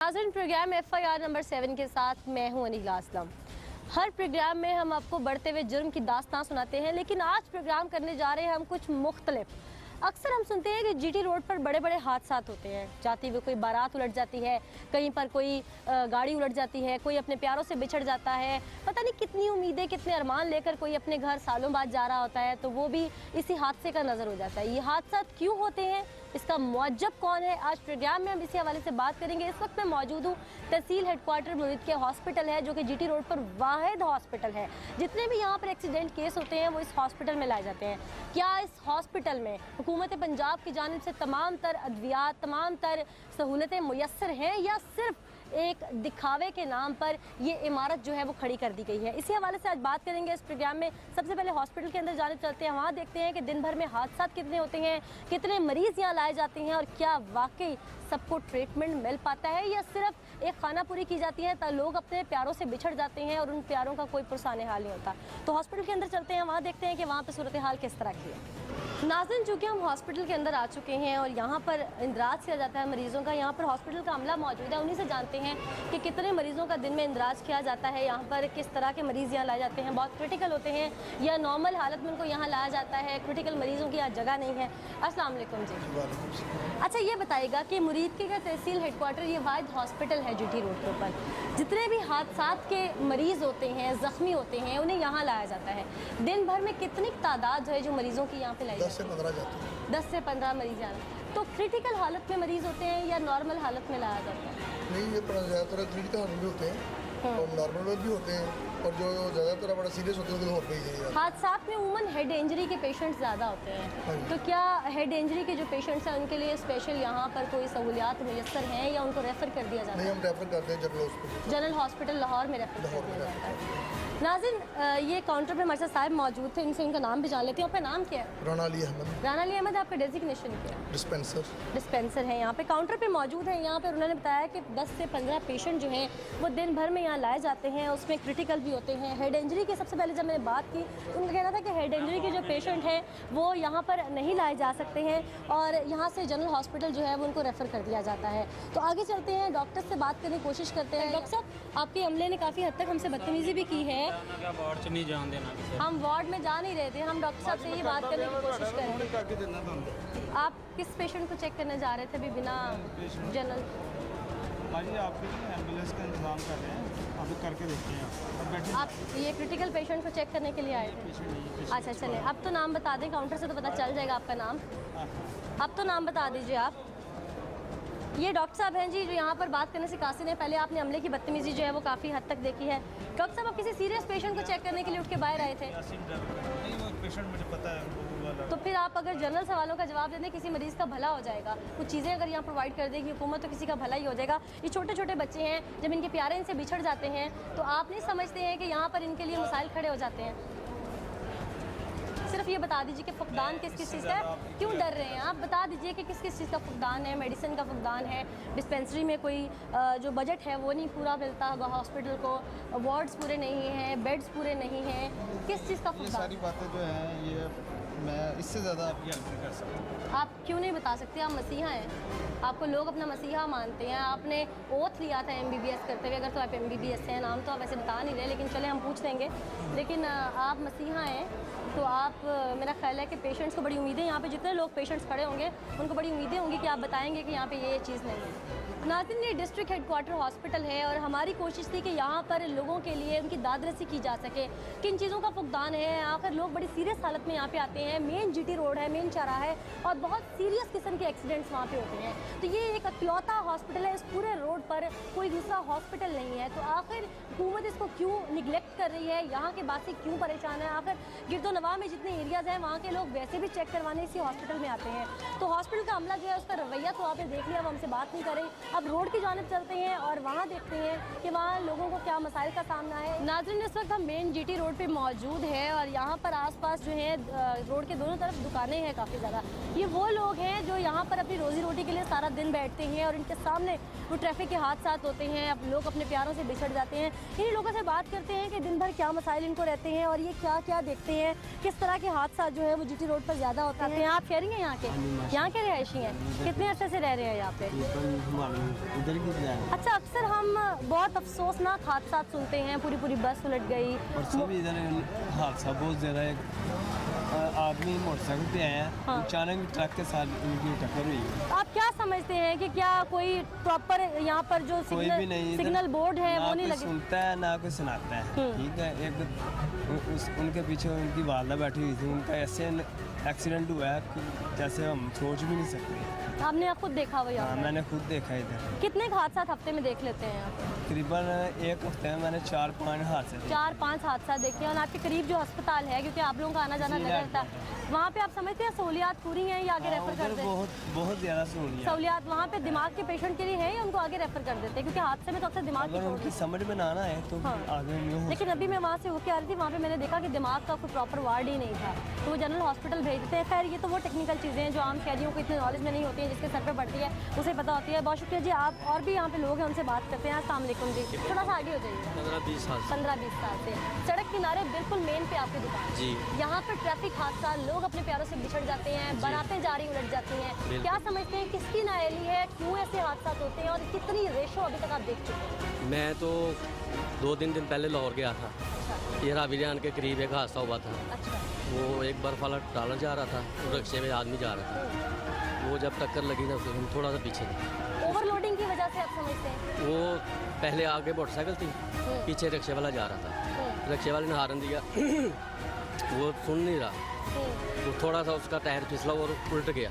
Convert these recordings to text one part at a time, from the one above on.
नाज़रीन, programme FIR number 7 के साथ मैं हूं अनीला असलम। हर प्रोग्राम में हम आपको बढ़ते हुए जुर्म की दास्तान सुनाते हैं, लेकिन आज प्रोग्राम करने जा रहे हैं हम कुछ मुख्तलिफ। अक्सर हम सुनते हैं कि GT रोड पर बड़े बड़े हादसा होते हैं, जाती हुई कोई बारात उलट जाती है, कहीं पर कोई गाड़ी उलट जाती है, कोई अपने प्यारों से बिछड़ जाता है, पता नहीं कितनी उम्मीदें कितने अरमान लेकर कोई अपने घर सालों बाद जा रहा होता है, तो वो भी इसी हादसे का नज़र हो जाता है। ये हादसा क्यों होते हैं, इसका मुअज्जब कौन है, आज प्रोग्राम में हम इसी हवाले से बात करेंगे। इस वक्त मैं मौजूद हूँ तहसील हेडक्वार्टर मुरीद के हॉस्पिटल है, जो कि GT रोड पर वाहिद हॉस्पिटल है। जितने भी यहाँ पर एक्सीडेंट केस होते हैं वो इस हॉस्पिटल में लाए जाते हैं। क्या इस हॉस्पिटल में हुकूमत पंजाब की जानिब से तमाम तर अद्वियात, तमाम तर सहूलतें मुयस्सर हैं, या सिर्फ एक दिखावे के नाम पर ये इमारत जो है वो खड़ी कर दी गई है? इसी हवाले से आज बात करेंगे इस प्रोग्राम में। सबसे पहले हॉस्पिटल के अंदर जाने चलते हैं, वहाँ देखते हैं कि दिन भर में हादसा कितने होते हैं, कितने मरीज़ यहाँ लाए जाते हैं, और क्या वाकई सबको ट्रीटमेंट मिल पाता है, या सिर्फ एक खाना पूरी की जाती है तो लोग अपने प्यारों से बिछड़ जाते हैं और उन प्यारों का कोई पुरसाने हाल नहीं होता। तो हॉस्पिटल के अंदर चलते हैं, वहाँ देखते हैं कि वहाँ पर सूरत हाल किस तरह की है। नाज़रीन, चूँकि हम हॉस्पिटल के अंदर आ चुके हैं और यहाँ पर इंदराज किया जाता है मरीज़ों का, यहाँ पर हॉस्पिटल का अमला मौजूद है, उन्हीं से जानते हैं कि कितने मरीज़ों का दिन में इंदराज किया जाता है, यहाँ पर किस तरह के मरीज़ यहाँ लाए जाते हैं, बहुत क्रिटिकल होते हैं या नॉर्मल हालत में उनको यहाँ लाया जाता है, क्रिटिकल मरीज़ों की यहाँ जगह नहीं है। अस्सलाम वालेकुम जी। अच्छा, ये बताइएगा कि मुरीद के तहसील हेडक्वार्टर ये वाहिद हॉस्पिटल है GT रोड के ऊपर, जितने भी हादसात के मरीज़ होते हैं, ज़ख्मी होते हैं, उन्हें यहाँ लाया जाता है। दिन भर में कितनी तादाद है जो मरीज़ों की यहाँ पे लाई 10 से 15 जाते हैं। 10 से 15 मरीज़ आना। तो क्रिटिकल हालत में मरीज़ होते हैं या नॉर्मल हालत में लाया जाता है? नहीं, ये ज़्यादातर क्रिटिकल हालत में होते हैं और नॉर्मल में भी होते हैं, और जो ज़्यादातर बड़ा सीरियस होते हैं उनको और भेज दिया। हादसा में उमूमन हेड इंजरी के पेशेंट्स ज़्यादा होते हैं, तो क्या हेड इंजरी के जो पेशेंट्स हैं उनके लिए स्पेशल यहाँ पर कोई सहूलियात मुयस्सर हैं या उनको रेफ़र कर दिया जाता है? नहीं, हम रेफ़र करते हैं जनरल हॉस्पिटल लाहौर में रेफ़र कर दिया जाता है। नाज़रीन, ये काउंटर पे हमारे साथ साहब मौजूद थे, इनसे इनका नाम भी जान लेते हैं। आपका नाम क्या है? राना अली अहमद। राना अली अहमद, आपका डेजिग्नेशन क्या है? डिस्पेंसर है। यहाँ पे काउंटर पे मौजूद है। यहाँ पे उन्होंने बताया कि 10 से 15 पेशेंट जो हैं वो दिन भर में यहाँ लाए जाते हैं, उसमें क्रिटिकल भी होते हैं। हेड इंजरी की सबसे पहले जब मैंने बात की, उनका कहना था कि हेड इंजरी के जो पेशेंट हैं वो यहाँ पर नहीं लाए जा सकते हैं और यहाँ से जनरल हॉस्पिटल जो है वो उनको रेफ़र कर दिया जाता है। तो आगे चलते हैं, डॉक्टर से बात करने की कोशिश करते हैं। डॉक्टर साहब, आपके अमले ने काफ़ी हद तक हमसे बदतमीज़ी भी की है। नहीं जान देना, हम वार्ड में जा नहीं रहे थे, हम डॉक्टर साहब से ये बात करने की कोशिश कर रहे थे। आप किस पेशेंट को चेक करने जा रहे थे अभी बिना जनरल? भाई आपके एम्बुलेंस का इंतजाम कर रहे हैं, अभी करके देखते हैं। आप ये क्रिटिकल पेशेंट को चेक करने के लिए आए थे? अच्छा, चले, अब तो नाम बता दें, काउंटर से तो पता चल जाएगा आपका नाम। अब तो नाम बता दीजिए आप। ये डॉक्टर साहब हैं जी, जो यहाँ पर बात करने से कासिर हैं। पहले आपने अमले की बदतमीजी जो है वो काफ़ी हद तक देखी है। डॉक्टर साहब, आप किसी सीरियस पेशेंट को चेक करने के लिए उठ के बाहर आए थे? नहीं, वो पेशेंट मुझे पता है। तो फिर आप अगर जनरल सवालों का जवाब दे दें, किसी मरीज़ का भला हो जाएगा। कुछ चीज़ें अगर यहाँ प्रोवाइड कर देगी हुकूमत तो किसी का भला ही हो जाएगा। ये छोटे छोटे बच्चे हैं, जब इनके प्यारे इनसे बिछड़ जाते हैं तो आप नहीं समझते हैं कि यहाँ पर इनके लिए मसाइल खड़े हो जाते हैं? सिर्फ ये बता दीजिए कि फुकदान किस किस चीज़ का है, क्यों डर रहे हैं आप? बता दीजिए कि किस किस चीज़ का फुकदान है। मेडिसिन का फुकदान है, डिस्पेंसरी में कोई जो बजट है वो नहीं पूरा मिलता होगा हॉस्पिटल को, वार्ड्स पूरे नहीं हैं, बेड्स पूरे नहीं हैं, किस चीज़ का फुकदान? ये सारी बातें जो हैं ये मैं इससे ज़्यादा आपकी हेल्प नहीं कर सकता। आप क्यों नहीं बता सकते? आप मसीहा हैं, आपको लोग अपना मसीहा मानते हैं। आपने ओथ लिया था MBBS करते हुए, अगर तो आप MBBS हैं, नाम तो आप वैसे बता नहीं रहे, लेकिन चले हम पूछ लेंगे। लेकिन आप मसीहा हैं तो आप, मेरा ख्याल है कि पेशेंट्स को बड़ी उम्मीदें, यहाँ पे जितने लोग पेशेंट्स खड़े होंगे उनको बड़ी उम्मीदें होंगी कि आप बताएंगे कि यहाँ पे ये चीज़ नहीं है। नाज़रीन, ये डिस्ट्रिक्ट हेडक्वार्टर हॉस्पिटल है और हमारी कोशिश थी कि यहाँ पर लोगों के लिए उनकी दादरसी की जा सके, किन चीज़ों का फुकदान है। आखिर लोग बड़ी सीरियस हालत में यहाँ पे आते हैं, मेन GT रोड है, मेन चौराहा है, और बहुत सीरियस किस्म के एक्सीडेंट्स वहाँ पे होते हैं। तो ये एक इकलौता हॉस्पिटल है, इस पूरे रोड पर कोई दूसरा हॉस्पिटल नहीं है। तो आखिर हुकूमत इसको क्यों निगलेक्ट कर रही है? यहाँ के बासी क्यों परेशान है? आखिर गिरदोनवा में जितने एरियाज़ हैं वहाँ के लोग वैसे भी चेक करवाने इसी हॉस्पिटल में आते हैं। तो हॉस्पिटल का अमला जो है उसका रवैया तो आपने देख लिया, अब हमसे बात नहीं कर रही। अब रोड की जानिब चलते हैं और वहाँ देखते हैं कि वहाँ लोगों को क्या मसाइल का सामना है। नाज़रीन, इस वक्त हम मेन GT रोड पे मौजूद है और यहाँ पर आसपास जो है रोड के दोनों तरफ दुकानें हैं काफ़ी ज़्यादा। ये वो लोग हैं जो यहाँ पर अपनी रोज़ी रोटी के लिए सारा दिन बैठते हैं और इनके सामने वो ट्रैफिक के हादसा होते हैं, अब लोग अपने प्यारों से बिछड़ जाते हैं। इन्हीं लोगों से बात करते हैं कि दिन भर क्या मसाइल इनको रहते हैं और ये क्या क्या देखते हैं, किस तरह के हादसा जो है वो जीटी रोड पर ज़्यादा होते हैं। आप शहरी हैं यहाँ के रिहायशी हैं? कितने अर्से से रह रहे हैं यहाँ पे? इधर की अच्छा, अक्सर हम बहुत अफसोसनाक हादसा सुनते हैं, पूरी पूरी बस उलट गई। और सब इधर हादसा बहुत ज़्यादा है। आदमी मोटरसाइकिल पे आया, हाँ। अचानक ट्रक के साथ उनकी टक्कर हुई। आप क्या समझते हैं कि क्या कोई प्रॉपर यहाँ पर जो कोई भी नहीं, सिग्नल बोर्ड है वो नहीं ना लगे? कोई सुनता है ना कोई सुनाता है। ठीक है, एक उनके पीछे उनकी वालदा बैठी हुई थी, उनका ऐसे एक्सीडेंट हुआ है कि जैसे हम सोच भी नहीं सकते। आपने खुद देखा हुआ यहाँ हाँ, पे? मैंने खुद देखा इधर। कितने हादसा हफ्ते में देख लेते हैं आप? तकरीबन एक हफ्ते में मैंने 4-5 हादसे देखे। 4-5 हादसा देखे हैं। और आपके करीब जो अस्पताल है, क्योंकि आप लोगों का आना जाना लगा रहता है, वहाँ पे आप समझते हैं सहूलियात पूरी हैं या आगे रेफर कर उधर दें? बहुत ज़्यादा सहूलियत। सहूलियात वहाँ पे दिमाग के पेशेंट के लिए है या उनको आगे रेफर कर देते हैं? क्योंकि हादसे में तो अक्सर दिमाग की अगर छोड़ उनकी देते समझ में ना आना है तो हाँ। आगे नहीं हो। लेकिन अभी मैं वहाँ से होके आ रही थी, वहाँ पे मैंने देखा कि दिमाग का कोई प्रॉपर वार्ड ही नहीं था, तो वो जनरल हॉस्पिटल भेज देते हैं। खैर, ये तो वो टेक्निकल चीज़ें हैं जो आम शहरियों को इतनी नॉलेज में नहीं होती है, जिसके सर पे पड़ती है उसे पता होती है। बहुत शुक्रिया जी। आप और भी यहाँ पे लोग हैं, उनसे बात करते हैं। अस्सलाम वालेकुम जी। थोड़ा सा आगे हो जाइए। 15-20 साल 15-20 साल से सड़क किनारे बिल्कुल मेन पे आपकी दुकान। जी। यहाँ पर ट्रैफिक हादसा, लोग अपने प्यारों से बिछड़ जाते हैं, बारातें जा रही उलट जाती हैं। क्या समझते हैं किसकी नाअहली है, क्यों ऐसे हादसा होते हैं और कितनी रेशो अभी तक आप देख चुके हैं? मैं तो 2-3 दिन पहले लाहौर गया था। अच्छा ये राविलियान के करीब एक हादसा हुआ था। अच्छा। वो एक बर्फ वाला डालर जा रहा था और रिक्शे में आदमी जा रहा था। वो जब टक्कर लगी ना, उसको हम थोड़ा सा पीछे थे। ओवरलोडिंग की वजह से आप समझते हैं? वो पहले आगे मोटरसाइकिल थी, पीछे रिक्शे वाला जा रहा था। रिक्शे वाले ने हारन दिया वो सुन नहीं रहा, वो थोड़ा सा उसका टायर फिसला और उल्ट गया।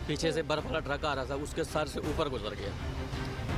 पीछे से बर्फ वाला ट्रक आ रहा था, उसके सर से ऊपर गुजर गया।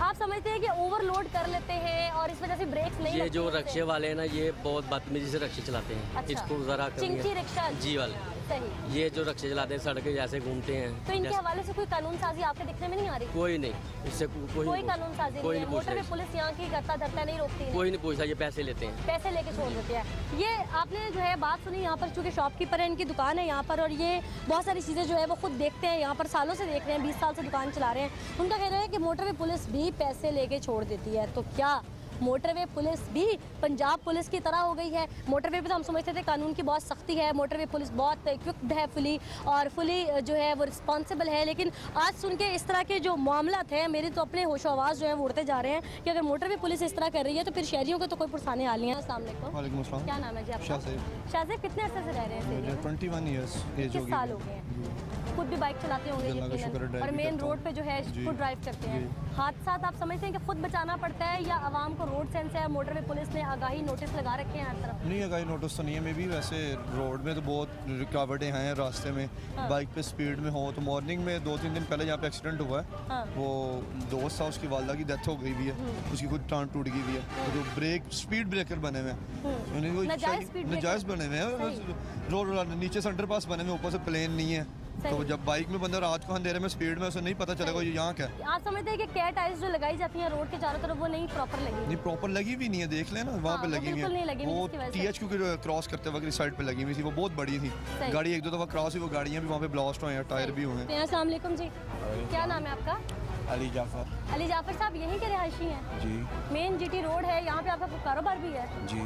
आप समझते हैं कि ओवरलोड कर लेते हैं और इस वजह से ब्रेक्स नहीं ये लगती जो हैं रिक्शे उससे? वाले हैं ना, ये बहुत बदतमीजी से रिक्शे चलाते हैं। अच्छा। इसको ज़रा चिंकी रिक्शा जी वाले, सही। ये जो रिक्शे चलाते हैं सड़कें जैसे घूमते हैं, तो इनके जैसे- हवाले से कोई कानून साजी आपके दिखने में नहीं आ रही? कोई नहीं, इससे कोई कोई कानून साजी कोई नहीं है। नहीं पूछता मोटर पे पुलिस यहाँ की करता धरता नहीं रोकती है, कोई नहीं पूछता, ये पैसे लेते हैं। पैसे लेके छोड़ देते हैं। ये आपने जो है बात सुनी, यहाँ पर चूँकि शॉपकीपर है, इनकी दुकान है यहाँ पर, और ये बहुत सारी चीज़ें जो है वो खुद देखते हैं, यहाँ पर सालों से देख रहे हैं, 20 साल से दुकान चला रहे हैं। उनका कहना है कि मोटरवे पुलिस भी पैसे लेके छोड़ देती है। तो क्या मोटरवे पुलिस भी पंजाब पुलिस की तरह हो गई है? मोटरवे पे तो हम समझते थे कानून की बहुत सख्ती है, मोटरवे पुलिस बहुत इक्विप्ड है फुली और फुली जो है वो रिस्पॉन्सिबल है। लेकिन आज सुन के इस तरह के जो मामला थे, मेरी तो अपने होशो आवाज़ जो है वो उड़ते जा रहे हैं कि अगर मोटरवे पुलिस इस तरह कर रही है तो फिर शहरियों को तो कोई पुरसाने हाल नहीं है। अस्सलाम वालेकुम। वालेकुम अस्सलाम। क्या नाम है जी आपका? शाहज़ेब। शाहज़ेब, कितने अर्से से रह रहे हैं इस एरिया में? 21 ईयर्स एज किस साल हो गए हैं? खुद भी बाइक चलाते होंगे अल्लाह का शुक्र है, यकीनन, ड्राइव और भी मेन करता रोड हूँ। पे जो है जी। खुद ड्राइव करते हैं। जी। हादसा आप समझते हैं कि खुद बचाना पड़ता है या आवाम को रोड सेंस है, मोटरवे पुलिस ने आगाही नोटिस लगा रखे हैं हर तरफ? नहीं, अगर नोटिस तो नहीं है। मे भी वैसे रोड में तो बहुत रुकावटें हैं रास्ते में। हाँ। बाइक पे स्पीड में हो तो मॉर्निंग में 2-3 दिन पहले यहाँ पे एक्सीडेंट हुआ है। हाँ। वो दोस्त था, उसकी वालदा की डेथ हो गई हुई है, उसकी खुद टांग टूट गई हुई है। तो जो ब्रेक स्पीड ब्रेकर बने हुए हैं, उन्हें कोई नाजायज़ speed breaker। नाजायज़ बने हुए हैं। रोड नीचे सेंटर पास बने हुए, ऊपर से प्लेन नहीं है। सही। तो जब बाइक में बंदा रात को अंधेरे में स्पीड में, उसे नहीं पता चलेगा ये यहाँ क्या है। आप समझते हैं कि कैट आइज जो लगाई जाती हैं रोड के चारों तरफ वो नहीं प्रॉपर लगी? नहीं, प्रॉपर लगी भी नहीं है, देख लेना वहाँ हाँ, पे वो लगी हुई बिल्कुल नहीं लगी है। हुई, वो जिसकी वजह से। THQ के क्रॉस करते वक्त इस साइड पे लगी हुई थी, वो बहुत बड़ी थी। सही। गाड़ी एक दो दफ़ा क्रॉस हुई, वो गाड़ियाँ भी वहाँ पे ब्लास्ट हुए हैं, टायर भी हुए हैं। अस्सलाम वालेकुम जी। क्या नाम है आपका? अली जाफर। अली जाफर साहब, यहीं के रिहायशी हैं? जी मेन जीटी रोड है, यहाँ पे आपका कारोबार भी है? जी।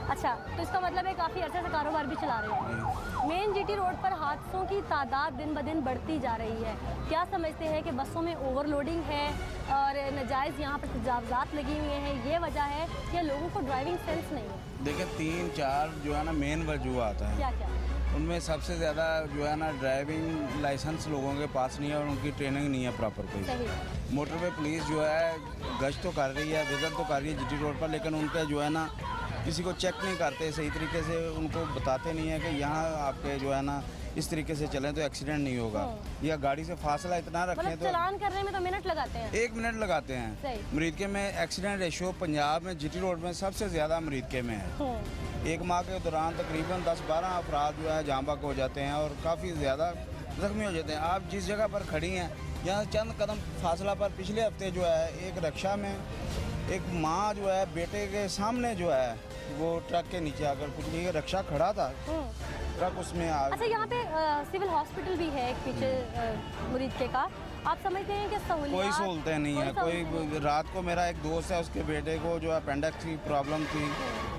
अच्छा, तो इसका मतलब है काफ़ी अरसे से कारोबार भी चला रहे हैं। मेन जीटी रोड पर हादसों की तादाद दिन ब दिन बढ़ती जा रही है। क्या समझते हैं कि बसों में ओवरलोडिंग है और नाजायज़ यहाँ पर तजावज़ात लगी हुई हैं, ये वजह है या लोगों को ड्राइविंग सेंस नहीं है? देखिए 3-4 जो है ना मेन वजूहत हैं। क्या क्या? उनमें सबसे ज़्यादा जो है ना ड्राइविंग लाइसेंस लोगों के पास नहीं है और उनकी ट्रेनिंग नहीं है प्रॉपर कोई। सही। मोटरवे पुलिस जो है गश्त तो कर रही है, विजिट तो कर रही है जीटी रोड पर, लेकिन उनके जो है ना किसी को चेक नहीं करते सही तरीके से, उनको बताते नहीं है कि यहाँ आपके जो है ना इस तरीके से चलें तो एक्सीडेंट नहीं होगा, या गाड़ी से फासला इतना रखें मतलब तो चलान करने में तो मिनट लगाते हैं। 1 मिनट लगाते हैं। सही। मरीदके में एक्सीडेंट रेशो पंजाब में जीटी रोड में सबसे ज़्यादा मरीदके में है। एक माह के दौरान तकरीबन 10-12 अफराद जो है जाँ बहक हो जाते हैं और काफ़ी ज़्यादा ज़ख्मी हो जाते हैं। आप जिस जगह पर खड़ी हैं, यहाँ चंद कदम फासला पर पिछले हफ्ते जो है एक रिक्शा में एक माँ जो है बेटे के सामने जो है वो ट्रक के नीचे आकर कुछ नहीं, रिक्शा खड़ा था, ट्रक उसमें आ अच्छा, यहाँ पे सिविल हॉस्पिटल भी है एक पीछे मुरीद के का, आप समझते हैं कि सहूलियत कोई सहूलतें नहीं है। कोई रात को मेरा एक दोस्त है, उसके बेटे को जो अपेंडिक्स की प्रॉब्लम थी,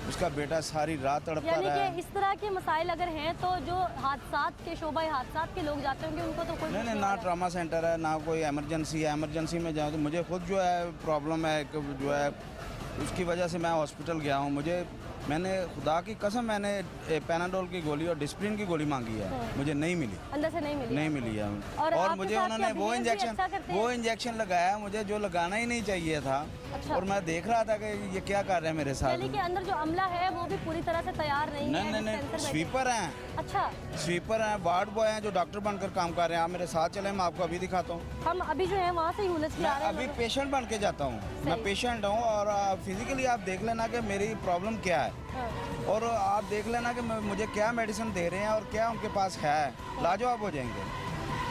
उसका बेटा सारी रात तड़पता यानी रहा। कि इस तरह के मसाइल अगर हैं तो जो हादसात के शोबा हादसात के लोग जाते होंगे उनको तो कोई नहीं पूछने ना वाला ट्रामा सेंटर है, ना कोई एमरजेंसी है। एमरजेंसी में जाऊँ तो मुझे खुद जो है प्रॉब्लम है कि जो है उसकी वजह से मैं हॉस्पिटल गया हूँ। मैंने खुदा की कसम मैंने पैनाडोल की गोली और डिस्प्रिन की गोली मांगी है, मुझे नहीं मिली, अंदर से नहीं मिली नहीं आपको? मिली है। और और आपके मुझे साथ उन्होंने क्या behavior भी अच्छा करते वो हैं? इंजेक्शन लगाया मुझे जो लगाना ही नहीं चाहिए था। अच्छा। और मैं देख रहा था कि ये क्या कर रहे हैं मेरे साथ। यानी कि अंदर जो अमला है वो भी पूरी तरह से तैयार नहीं है नहीं नहीं डिस्पेंसर में। स्वीपर हैं, अच्छा, स्वीपर हैं, वार्ड बॉय हैं जो डॉक्टर बनकर काम कर रहे हैं। आप मेरे साथ चले, मैं आपको अभी दिखाता हूँ। हम अभी जो है वहाँ से ही हुलस के मैं आ रहे हैं अभी लोग। पेशेंट बन के जाता हूँ, मैं पेशेंट हूँ। और फिजिकली आप देख लेना कि मेरी प्रॉब्लम क्या है, हाँ। और आप देख लेना कि मुझे क्या मेडिसिन दे रहे हैं और क्या उनके पास है, लाजवाब हो जाएंगे।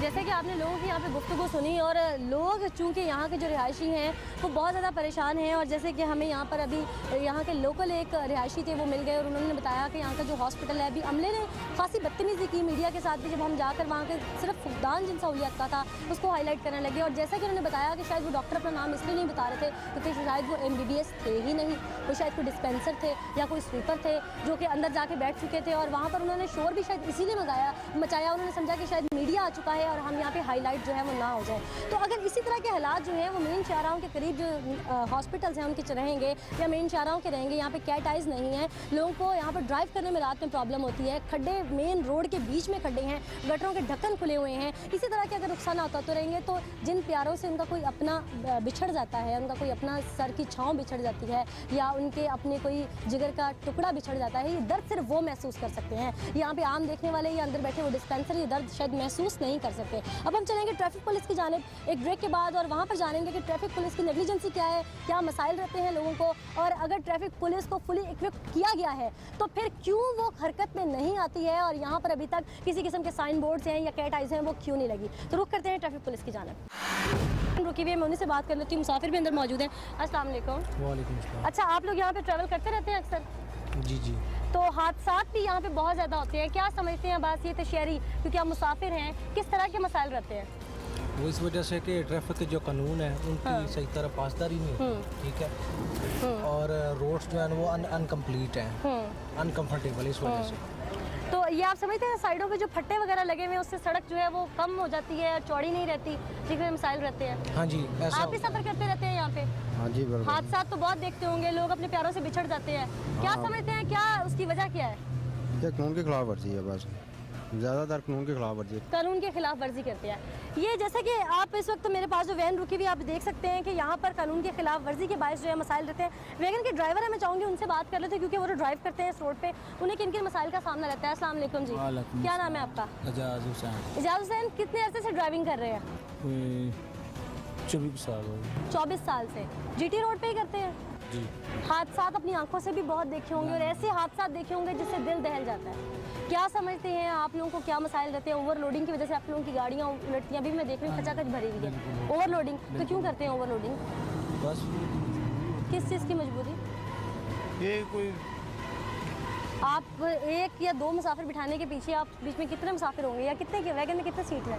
जैसे कि आपने लोगों की यहाँ पे गुफ्तगू सुनी और लोग चूंकि यहाँ के जो रिहायशी हैं वो बहुत ज़्यादा परेशान हैं। और जैसे कि हमें यहाँ पर अभी यहाँ के लोकल एक रिहायशी थे, वो मिल गए और उन्होंने बताया कि यहाँ का जो हॉस्पिटल है, अभी अमले ने खासी बदतमीज़ी की मीडिया के साथ भी। जब हम जाकर वहाँ के सिर्फ फुकदान जिन सहूलियत का था उसको हाईलाइट करने लगे। और जैसा कि उन्होंने बताया कि शायद वो डॉक्टर अपना नाम इसलिए नहीं बता रहे थे क्योंकि शायद वो MBBS थे ही नहीं, वो शायद कोई डिस्पेंसर थे या कोई स्वीपर थे जो कि अंदर जाके बैठ चुके थे। और वहाँ पर उन्होंने शोर भी शायद इसीलिए मचाया, उन्होंने समझा कि शायद मीडिया आ चुका है और हम यहाँ पे हाईलाइट जो है वो ना हो जाए। तो अगर इसी तरह के हालात जो हैं वो मेन शाहराहों के करीब जो हॉस्पिटल्स हैं उनके रहेंगे या मेन शाहराहों के रहेंगे, यहाँ पे कैट आइज नहीं है, लोगों को यहाँ पर ड्राइव करने में रात में प्रॉब्लम होती है, खड्डे मेन रोड के बीच में खड्डे हैं, गटरों के ढक्कन खुले हुए हैं, इसी तरह के अगर नुकसान होते रहेंगे तो जिन प्यारों से उनका कोई अपना बिछड़ जाता है, उनका कोई अपना सर की छाँव बिछड़ जाती है या उनके अपने कोई जिगर का टुकड़ा बिछड़ जाता है, ये दर्द सिर्फ वो महसूस कर सकते हैं। यहाँ पे आम देखने वाले या अंदर बैठे वो डिस्पेंसर ये दर्द शायद महसूस नहीं कर सकते। अब हम चलेंगे ट्रैफिक पुलिस की जानिब एक ब्रेक के बाद और वहाँ पर जानेंगे कि ट्रैफिक पुलिस की नेग्लिजेंसी क्या है, क्या मसाइल रहते हैं लोगों को, और अगर ट्रैफिक पुलिस को फुली इक्विप किया गया है तो फिर क्यों वो हरकत में नहीं आती है और यहाँ पर अभी तक किसी किस्म के साइन बोर्ड्स हैं या कैट आइज हैं वो क्यों नहीं लगी। तो रुक करते हैं ट्रैफिक पुलिस की जानिब। रुकी हुई मैं उन्हीं से बात कर लेती हूँ, मुसाफिर भी अंदर मौजूद हैं। अस्सलाम वालेकुम। वालेकुम अस्सलाम। अच्छा, आप लोग यहाँ पे ट्रैवल करते रहते हैं अक्सर? जी जी। तो हादसात भी यहाँ पे बहुत ज़्यादा होते हैं, क्या समझते हैं बात ये तशहरी, क्योंकि आप मुसाफिर हैं, किस तरह के मसाइल रहते हैं? वो इस वजह से कि ट्रैफिक के जो कानून है उनकी सही तरह पासदारी नहीं होती, ठीक है, और रोड्स जो है वो अनकम्प्लीट हैं, अनकम्फर्टेबल इस वजह से। तो ये आप समझते हैं साइडों पे जो फट्टे वगैरह लगे हुए हैं उससे सड़क जो है वो कम हो जाती है, चौड़ी नहीं रहती, जिसमें मसाइल रहते हैं? हाँ जी, ऐसा आप भी सफ़र करते रहते हैं यहाँ पे? हाँ जी बिल्कुल। हादसा तो बहुत देखते होंगे, लोग अपने प्यारों से बिछड़ जाते हैं, क्या समझते हैं, क्या उसकी वजह क्या है? ये कानून की खिलाफ वर्जी है, बस ज़्यादातर कानून की खिलाफ वर्जी। कानून के खिलाफ वर्जी करते हैं। ये जैसे कि आप इस वक्त मेरे पास जो वैन रुकी हुई आप देख सकते हैं कि यहाँ पर कानून के खिलाफ वर्जी के बायस जो है मसाइल रहते हैं। वैगन के ड्राइवर है, मैं चाहूँगी उनसे बात कर लेते हैं क्योंकि वो जो ड्राइव करते हैं इस रोड पे, उन्हें किन किन मसाइल का सामना रहता है। अस्सलाम वालेकुम जी, क्या नाम है आपका? एजाज हुसैन। एजाज हुसैन, कितने अरसे से ड्राइविंग कर रहे हैं? 24 साल हो गए। 24 साल से GT रोड पे ही करते हैं? जी। हादसात अपनी आंखों से भी बहुत देखे होंगे और ऐसे हादसा देखे होंगे जिससे दिल दहल जाता है। क्या समझते हैं आप लोगों को, क्या मसाइल रहते हैं? ओवरलोडिंग की वजह से आप लोगों की गाड़ियाँ उलटती हैं, अभी मैं देख रही हूँ खचाखच भरी हुई है। ओवरलोडिंग तो क्यों करते हैं ओवरलोडिंग? बस किस चीज़ की मजबूरी? ये कोई आप एक या दो मुसाफिर बिठाने के पीछे आप बीच में कितने मुसाफिर होंगे या कितने के वैगन में कितने सीट है?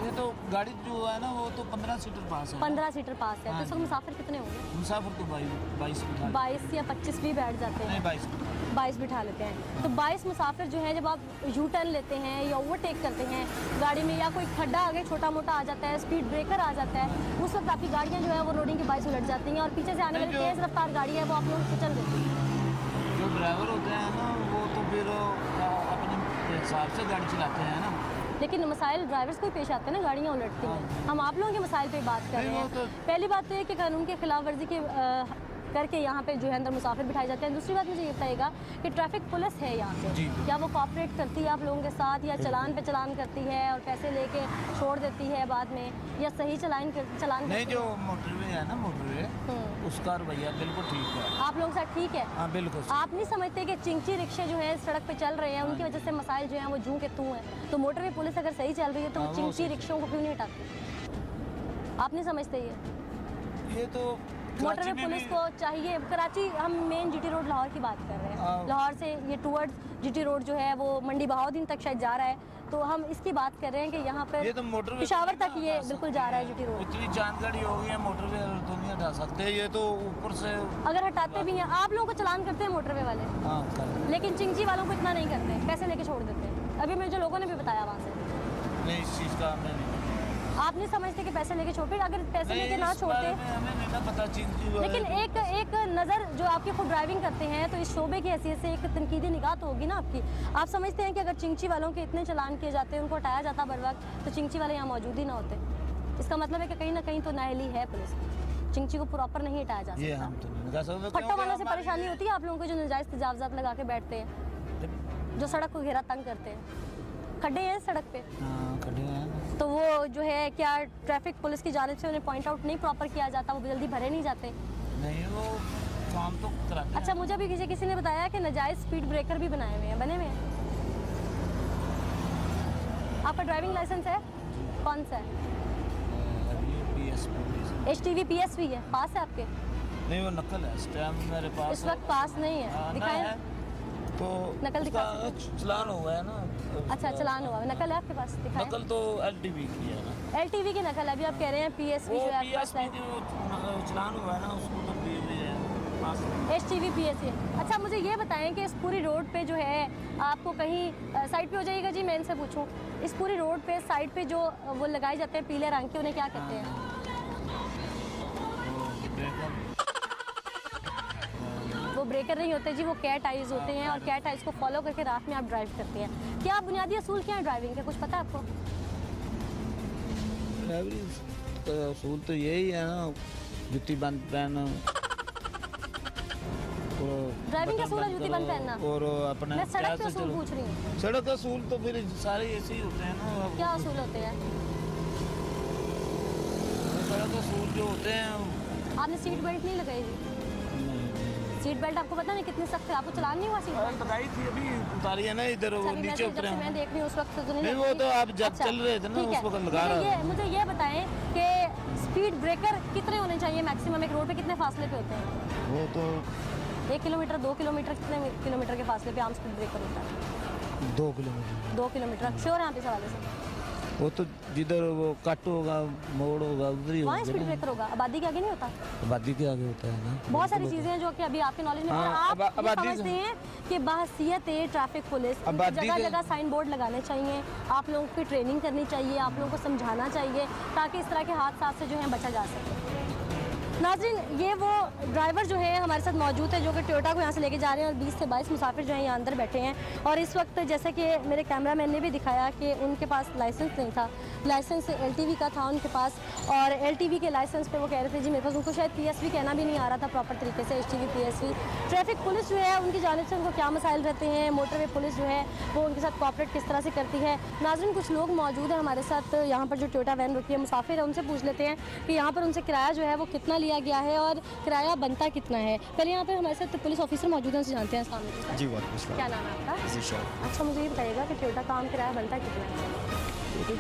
ये तो गाड़ी जो है ना वो तो 15 सीटर पास है। 15 सीटर पास है, तो इस वक्त मुसाफिर कितने होंगे? मुसाफिर तो 22 बिठा 22 या 25 भी बैठ जाते हैं। नहीं 22 22 बिठा लेते हैं। तो 22 मुसाफिर जो है, जब आप यू टर्न लेते हैं या ओवरटेक करते हैं गाड़ी में या कोई खड्डा आगे छोटा मोटा आ जाता है, स्पीड ब्रेकर आ जाता है, उस वक्त आपकी गाड़ियाँ जो है वो लोडिंग के बायस उलट जाती हैं और पीछे से आने वाली तेज़ रफ्तार गाड़ी है वो आप लोग कुचल देती है। जो ड्राइवर होते हैं ना वो तो फिर अपने हिसाब से गाड़ी चलाते हैं ना। लेकिन मसाइल ड्राइवर्स को ही पेश आते हैं ना, गाड़ियाँ उलटती हैं। हम आप लोगों के मसाइल पे बात कर रहे नहीं, वो हैं। तो- पहली बात तो ये कि कानून की खिलाफ वर्जी के करके यहाँ पे जो है अंदर मुसाफिर बिठाए जाते हैं। दूसरी बात मुझे ये बताइएगा कि ट्रैफिक पुलिस है यहाँ पे, क्या वो कोऑपरेट करती है आप लोगों के साथ या चलान पे चलान करती है और पैसे लेके छोड़ देती है बाद में, या सही चलान नहीं, करती जो है? मोटरवे है ना मोटरवे उसका रवैया बिल्कुल ठीक है। आप लोगों के साथ ठीक है? हाँ बिल्कुल। आप नहीं समझते कि चिंची रिक्शे जो है सड़क पे चल रहे हैं उनकी वजह से मसाइल जो हैं वो जूं के तू हैं, तो मोटरवे पुलिस अगर सही चल रही है तो वो चिंची रिक्शों को क्यों नहीं हटाती? आप नहीं समझते ये? ये तो मोटरवे पुलिस को चाहिए, कराची हम मेन जीटी रोड लाहौर की बात कर रहे हैं, लाहौर से ये टूवर्ड्स जीटी रोड जो है वो मंडी बहाउद्दीन तक शायद जा रहा है, तो हम इसकी बात कर रहे हैं कि यहाँ ये पर तो मोटरवे पिशावर तक ये बिल्कुल जा रहा है जीटी रोड। इतनी जानकारी हो गई है, मोटरवे तो नहीं हटा सकते, ये तो ऊपर से। अगर हटाते भी हैं, आप लोगों को चलान करते हैं मोटरवे वाले, हाँ कर लेकिन चिंची वालों को इतना नहीं करते, पैसे लेके छोड़ देते हैं। अभी मुझे लोगों ने भी बताया वहाँ से, नहीं, इस चीज़ का हमें नहीं, आप नहीं समझते कि पैसे लेके छोड़ते, अगर पैसे लेके ना इस बारे छोड़ते। में हमें नहीं ना पता चीज़। लेकिन एक नज़र जो आपकी खुद ड्राइविंग करते हैं, तो इस शोबे की हैसियत से एक तनकीदी निगाह तो होगी ना आपकी। आप समझते हैं कि अगर चिंची वालों के इतने चलान किए जाते हैं, उनको हटाया जाता बर वक्त, तो चिंची वाले यहाँ मौजूद ही ना होते। इसका मतलब है कि कहीं ना कहीं तो नाअहली है पुलिस, चिंची को प्रॉपर नहीं हटाया जा ये सकता। हम तो नहीं कह सकते। फट्टों वालों से परेशानी होती है आप लोगों को, जो नाजायज़ तजावज़ात लगा के बैठते हैं, जो सड़क को घेरा तंग करते हैं, खड्डे हैं सड़क पे, हाँ खड़े हैं। तो वो जो है क्या ट्रैफिक पुलिस की जानिब से उन्हें पॉइंट आउट नहीं प्रॉपर किया जाता, वो जल्दी भरे नहीं जाते। नहीं, वो काम तो कराते हैं। अच्छा, मुझे भी किसी ने बताया कि नाजायज़ स्पीड ब्रेकर भी बनाए हुए हैं, बने हुए हैं। आपका ड्राइविंग लाइसेंस है? कौन सा है? HTV PSV है, पास है आपके? नहीं, वो नकल है, इस टाइम मेरे पास इस वक्त पास नहीं है, हाँ, ना दिखाएं। है, तो नकल दिखा उसका चलान हुआ है ना। अच्छा, चलान हुआ, नकल है आपके पास? दिखाएं। नकल तो LTV की है ना। LTV की नकल है, अभी आप कह रहे हैं PSV वो जो है आपके पास PSV है। जो चलान हुआ है ना, उसको तो पास। HTV PSV। अच्छा, मुझे ये बताएं कि इस पूरी रोड पे जो है आपको कहीं साइड पे हो जाइएगा जी, मैं इनसे पूछूं, इस पूरी रोड पे साइड पे जो वो लगाए जाते हैं पीले रंग के, उन्हें क्या कहते हैं? वो ब्रेकर नहीं होते जी, वो कैट आइज होते हैं, और कैट आइज को फॉलो करके रात में आप ड्राइव करते हैं। क्या बुनियादी असूल क्या है ड्राइविंग के, कुछ पता है आपको? असूल तो यही है ना, जुत्ती बंद पहनो, ड्राइविंग का असूल है जूती बंद पहनना। और अपने मैं सड़क पे असूल पूछ रही हूँ। सड़क का असूल तो फिर सारे ऐसे ही होते हैं ना। क्या असूल होते हैं? सड़क का असूल जो होते हैं। आपने सीट बेल्ट नहीं लगाई जी? सीट बेल्ट आपको पता नहीं कितनी सख्त है, आपको चलान नहीं हुआ सीट बेल्ट? लगाई थी, अभी उतारी है ना, इधर वो अच्छा, नीचे उतरे मैं देख रही हूँ उस वक्त तो नहीं, नहीं वो लगी। तो आप जब अच्छा, चल रहे थे ना, ठीक है। उस वक्त लगा रहा था। मुझे ये बताएं कि स्पीड ब्रेकर कितने होने चाहिए मैक्सिमम, एक रोड पे कितने फासले पे होते हैं? वो तो 1 किलोमीटर, 2 किलोमीटर, कितने किलोमीटर के फासले पे आम स्पीड ब्रेकर होता है? 2 किलोमीटर। 2 किलोमीटर श्योर है आप इस हवाले से? वो तो जिधर वो कट होगा, मोड़ होगा, उधर ही वहाँ स्पीड ब्रेकर होगा, आबादी के आगे नहीं होता? आबादी के आगे होता है ना। बहुत सारी चीज़ें हैं जो कि अभी आपके नॉलेज में हाँ, हैं। आप ये आबादी समझते हैं कि बहसीयत ट्रैफिक पुलिस आबादी जगह के- जगह साइन बोर्ड लगाने चाहिए, आप लोगों की ट्रेनिंग करनी चाहिए, आप लोगों को समझाना चाहिए, ताकि इस तरह के हादसा से जो है बचा जा सके। नाज़रीन, ये वो ड्राइवर जो है हमारे साथ मौजूद है, जो कि टोयोटा को यहाँ से लेके जा रहे हैं, और 20 से 22 मुसाफिर जो हैं यहाँ अंदर बैठे हैं। और इस वक्त जैसे कि मेरे कैमरामैन ने भी दिखाया कि उनके पास लाइसेंस नहीं था, लाइसेंस LTV का था उनके पास, और LTV के लाइसेंस पे वो कह रहे थे जी मेरे पास, उनको शायद PSV कहना भी नहीं आ रहा था प्रॉपर तरीके से, HTV PSV। ट्रैफिक पुलिस जो है उनकी जानिब से उनको क्या मसाइल रहते हैं, मोटरवे पुलिस जो है वो उनके साथ कॉपरेट किस तरह से करती है। नाज़रीन, कुछ लोग मौजूद हैं हमारे साथ यहाँ पर, जो टोयोटा वैन रुकी है, मुसाफिर है, उनसे पूछ लेते हैं कि यहाँ पर उनसे किराया जो है वो कितना लिया गया है और किराया बनता कितना है। पहले यहाँ पर हमारे साथ पुलिस ऑफिसर मौजूद हैं, उनसे जानते हैं। अस्सलाम वालेकुम। जी वालेकुम। क्या नाम है आपका? अच्छा, मुझे ये बताइएगा कि टोयोटा का आम किराया बनता कितना है?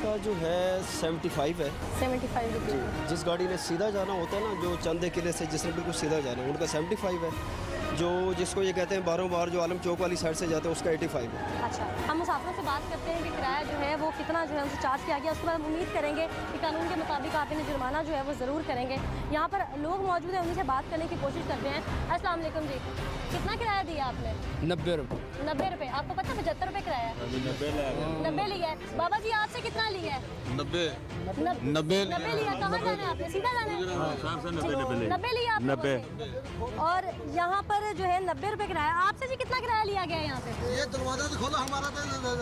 का जो है 75 है। 75 रुपये। जिस गाड़ी ने सीधा जाना होता है ना, जो चंदे किले से जिसने बिल्कुल सीधा जाना है, उनका 75 है। जो जिसको ये कहते हैं बारों बार जो आलम चौक वाली साइड से जाते हैं, उसका 85 है। अच्छा, हम मुसाफिरों से बात करते हैं कि किराया जो है वो कितना जो है उनसे चार्ज किया गया, उसके बाद हम उम्मीद करेंगे कि कानून के मुताबिक आप इन्हें जुर्माना जो है वो ज़रूर करेंगे। यहाँ पर लोग मौजूद हैं, उनसे बात करने की कोशिश करते हैं। अस्सलाम वालेकुम जी, कितना किराया दिया आपने? 90 रुपये। 90 रुपये। आपको पता है 75 रुपये किराया है? 90 लिया है। बाबा जी आपसे कितना लिया है? 90 90 लिया। कहाँ जाना है आपने? सीधा जाना है? 90 लिया आपने? 90। और यहाँ पर जो है 90 रुपये किराया। आपसे जी कितना किराया लिया गया है यहाँ पे? ये दरवाजा तो खोलो हमारा,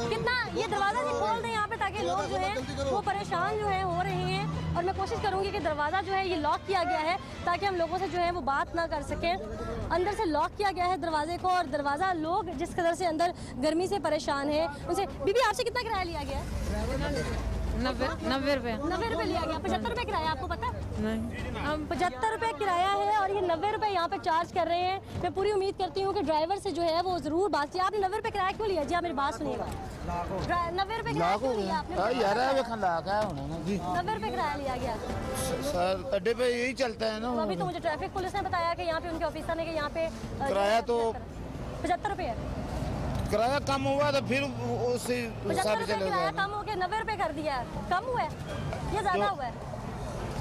कितना? ये दरवाज़ा भी खोल दें यहाँ पे, ताकि लोग जो है वो परेशान जो है हो रहे हैं। और मैं कोशिश करूँगी कि दरवाज़ा जो है ये लॉक किया गया है, ताकि हम लोगों से जो है वो बात ना कर सकें। अंदर से लॉक किया गया है दरवाजे को, और दरवाज़ा लोग जिस कदर से अंदर गर्मी से परेशान है उनसे। बीबी आपसे कितना किराया लिया गया है? 90 रुपये। 90 रुपये लिया गया। 75 रुपये किराया, आपको पता है? नहीं। 75 रुपये किराया है, और ये 90 रुपये यहाँ पे चार्ज कर रहे हैं। मैं पूरी उम्मीद करती हूँ कि ड्राइवर से जो है वो ज़रूर बात की। आपने 90 रुपये किराया क्यों लिया जी? आप मेरी बात सुनिएगा। 90 रुपये किराया क्यों लिया आपने? 90 रुपये किराया लिया गया। सर अड्डे पे यही चलता है ना। तो अभी तो मुझे ट्रैफिक पुलिस ने बताया कि यहाँ पे उनके ऑफिसर ने कि यहाँ पे किराया तो 75 रुपये है। किराया कम हुआ तो फिर उसी 75 हिसाब रुपये से किराया कम हो गया, 90 रुपये कर दिया है। कम हुआ है ये ज़्यादा हुआ है?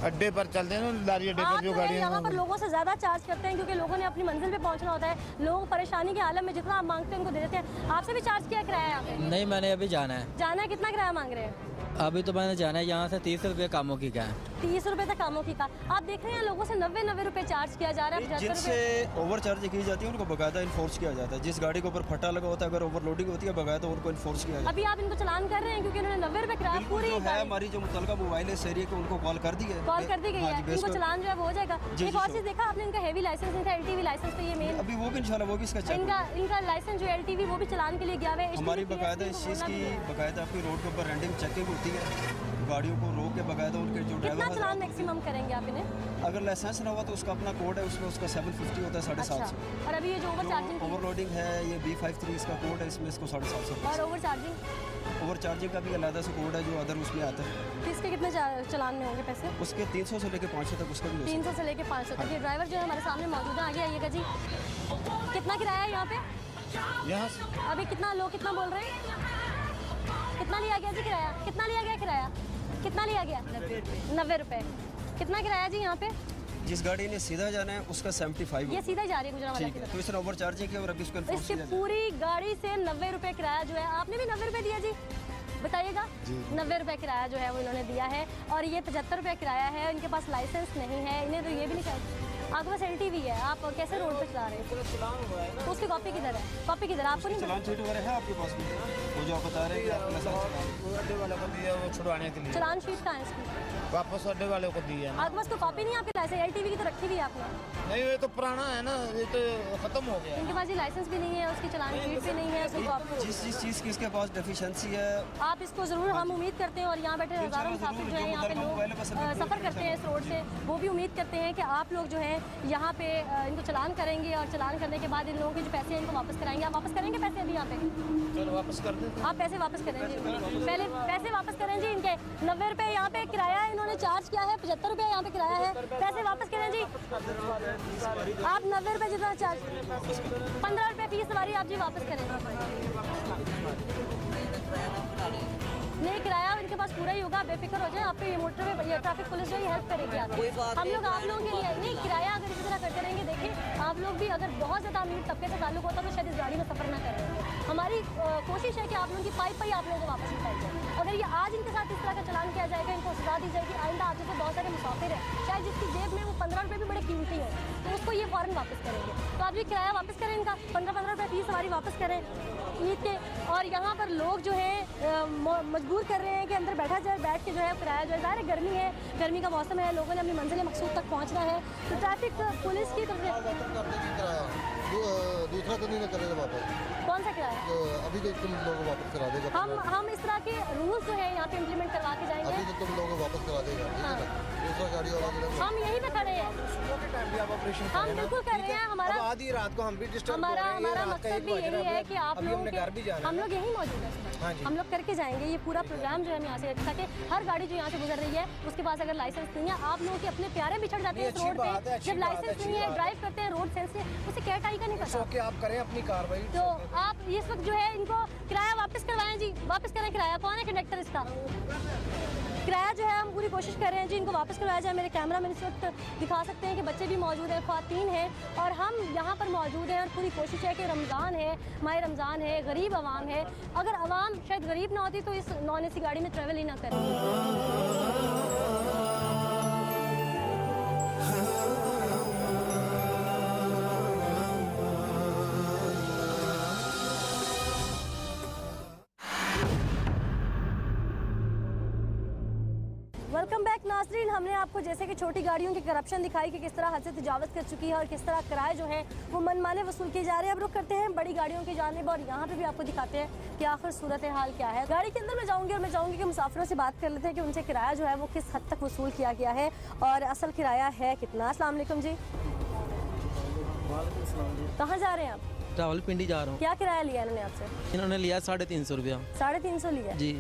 अड्डे पर चलते हैं ना, लारी अड्डे आप पर जो जो है गाड़ियाँ यहाँ पर लोगों से ज़्यादा चार्ज करते हैं क्योंकि लोगों ने अपनी मंजिल पे पहुँचना होता है। लोग परेशानी के आलम में जितना आप मांगते हैं उनको दे देते हैं। आपसे भी चार्ज किया किराया यहाँ पे? नहीं, मैंने अभी जाना है। जाना है? कितना किराया मांग रहे हैं? अभी तो मैंने जाना है यहाँ से 30 रुपये कामों की का है। 30 रुपये तक कामों की का। आप देख रहे हैं लोगों से 90 रुपये चार्ज किया जा रहा है। 75 जिनसे रुपये ओवर चार्ज की जाती है उनको बकायदा इन्फोर्स किया जाता है। जिस गाड़ी के ऊपर फटा लगा होता है, अगर ओवरलोडिंग होती है बकायदा उनको इन्फोर्स किया जाता अभी आप इनको चलान कर रहे हैं क्योंकि उन्होंने 90 रुपये किराया है। पूरी जो है हमारी जो मुतलका मोबाइल है इस एरिया के उनको कॉल कर दी है। कॉल कर दी गई हाँ है। जी, इनको चलान जो है वो हो जाएगा। जी, एक और चीज़ देखा आपने, इनका हेवी लाइसेंस, इनका एलटीवी लाइसेंस तो ये मेन, अभी वो भी इंशाल्लाह वो भी इसका चेक इनका लाइसेंस जो एलटीवी वो भी चलान के लिए गया हुआ है। हमारी बकायदा इस चीज़ की बकायदा अपनी रोड के ऊपर रैंडम चेकिंग होती है। गाड़ियों को रोक के बकायदा उनके जो कितना ड्राइवर चलान मैक्सिमम करेंगे आप इन्हें? अगर लाइसेंस ना हुआ तो उसका अपना कोड है, उसमें उसका 750 होता है, 750। अच्छा, और अभी ये जो ओवर चार्जिंग ओवरलोडिंग है ये B53 इसका कोड है, इसमें इसको 750। और ओवर चार्जिंग, ओवर चार्जिंग का भी अलग से कोड है जो अदर उसमें आता है। किसके कितने चलान में होंगे पैसे? उसके 300 से लेकर 500 तक उसका भी हो सकता 300 से लेके 500 तक। ये ड्राइवर जो है हमारे सामने मौजूद है, आगे आइएगा जी। कितना किराया है यहाँ पे? हैं। यहाँ से अभी कितना लोग कितना बोल रहे हैं? कितना लिया गया जी किराया? कितना लिया गया किराया? कितना लिया गया? 90 रुपये। कितना किराया जी यहाँ पे? जिस गाड़ी ने सीधा जाना है उसका 75 ये सीधा जा रही है गुजरावाला ठीक की है। तरफ। तो इसने ओवर चार्जिंग किया और अभी इसको enforce इसकी किया जाए। पूरी गाड़ी से 90 रुपये किराया जो है, आपने भी 90 रुपये दिया जी? बताइएगा। 90 रुपये किराया जो है वो इन्होंने दिया है और ये 75 रुपये किराया है। इनके पास लाइसेंस नहीं है, इन्हें तो ये भी नहीं चाहिए। आपके पास LTV है, आप कैसे रोड पे चला रहे हैं? तो उसकी कॉपी किधर है? कॉपी किधर है? आपको नहीं चलान शीट वगैरह है आपके पास में? वो जो आप बता रहे हैं कि आपको लाइसेंस अड्डे वाले को दिया वो छुड़वाने के लिए, चलान शीट कहाँ है इसकी? वापस अड्डे वाले को दिया। आपके पास तो कॉपी नहीं है आपके लाइसेंस? LTV की तो रखी हुई है आपने। नहीं ये तो पुराना है ना, ये तो खत्म हो गया। इनके पास ये लाइसेंस भी नहीं है, उसकी चलान शीट भी नहीं है, उसकी कॉपी। जिस चीज़ की इसके पास डेफिशिएंसी है आप इसको ज़रूर, हम उम्मीद करते हैं और यहाँ बैठे हज़ारों मुसाफिर जो है यहाँ पे लोग सफ़र करते हैं इस रोड से, वो भी उम्मीद करते हैं कि आप लोग जो है यहाँ पे इनको चलान करेंगे और चलान करने के बाद इन लोगों के जो पैसे हैं इनको वापस कराएंगे। आप वापस करेंगे पैसे अभी यहाँ पे? चलो वापस कर देते हैं। आप पैसे वापस करेंगे? पहले पैसे वापस करें जी इनके। 90 रुपये यहाँ पे किराया इन्होंने चार्ज किया है, 75 रुपये यहाँ पे किराया है। पैसे वापस करें जी। आप 90 रुपये जितना चार्ज, 15 रुपये फीस सवारी आप जी वापस करें। नहीं किराया इनके पास पूरा ही होगा, आप बेफिक्र हो जाए। आप पे ये मोटर पे ये ट्रैफिक पुलिस जो है हेल्प करेगी आपको। हम लोग आप लोगों के लिए नहीं, किराया अगर इसी तरह करते रहेंगे, देखिए आप लोग भी अगर बहुत ज़्यादा अमीर तबके से ताल्लुक होता तो शायद इस गाड़ी में सफ़र ना कर रहे होंगे। हमारी कोशिश है कि आप लोगों की पाई पाई आप लोगों को वापस निकाल जाए। अगर ये आज इनके साथ इस तरह का चलान किया जाएगा, इनको सजा दी जाएगी, आइंदा आप जैसे बहुत सारे मुसाफिर हैं शायद जिसकी जेब में वो 15 रुपये भी बड़े कीमती है, तो उसको ये फ़ौरन वापस करेंगे। तो आप ये किराया वापस करें इनका, 15-15 रुपये फीस सवारी वापस करें ईद के। और यहाँ पर लोग जो है मजबूर कर रहे हैं कि अंदर बैठा जाए, बैठ के जो है किराया जो है, ज़ाहिर है गर्मी है, गर्मी का मौसम है, लोगों ने अपनी मंजिल मकसूद तक पहुँचना है। तो ट्रैफिक पुलिस की तरफ से दूसरा तो नहीं करेगा वापस। कौन सा किराया? तो अभी तो तुम लोगों को वापस करा देगा। हम इस तरह के रूल्स जो है यहाँ पे इम्प्लीमेंट करवा के जाएंगे। अभी तो तुम लोगों को वापस करा देगा, ठीक है ना? दूसरा गाड़ी वाला जो है हम यहीं पे खड़े हैं, हम बिल्कुल कर रहे हैं। हमारा आधी रात को हम भी डिस्टर्ब हमारा मकसद भी यही है कि आप लोगों के, घर भी जाना हम लोग यहीं मौजूद हैं, हाँ जी। हम लोग करके जाएंगे ये पूरा प्रोग्राम जो है हम यहाँ से, ताकि हर गाड़ी जो यहाँ से गुजर रही है उसके पास अगर लाइसेंस नहीं है, आप लोगों के अपने प्यारे बिछड़ जाते हैं इस रोड पे। जब लाइसेंस नहीं है, ड्राइव करते हैं रोड सेंस से, उसे क्या टाई का नहीं पता। आप करें अपनी कार्रवाई। तो आप इस वक्त जो है इनको किराया वापस करवाएं जी, वापस करें किराया। कौन है कंडक्टर इसका? किराया जो है हम पूरी कोशिश कर रहे हैं जी इनको वापस करवाया जाए। मेरे कैमरा में इस वक्त दिखा सकते हैं कि बच्चे भी मौजूद हैं, ख़वातीन हैं और हम यहाँ पर मौजूद हैं और पूरी कोशिश है कि रमज़ान है, माह रमज़ान है, गरीब आवाम है। अगर आवाम शायद गरीब ना होती तो इस नॉन AC गाड़ी में ट्रैवल ही ना करें। वेलकम बैक नाज़रीन। हमने आपको जैसे कि छोटी गाड़ियों की करप्शन दिखाई कि किस तरह हद से तजावज़ कर चुकी है और किस तरह किराए जो है वो मनमाने वसूल किए जा रहे हैं। अब रुख करते हैं बड़ी गाड़ियों की जानिब और यहाँ पे भी आपको दिखाते हैं कि आखिर सूरत हाल क्या है। गाड़ी के अंदर मैं जाऊँगी और मैं चाहूँगी कि मुसाफिरों से बात कर लेते हैं कि उनसे किराया जो है वो किस हद तक वसूल किया गया है और असल किराया है कितना। अस्सलाम वालेकुम जी। कहाँ जा रहे हैं आप? रावलपिंडी जा रहा हूँ। क्या किराया लिया इन्होंने आपसे? इन्होंने लिया 350 रुपया। 350 लिया जी।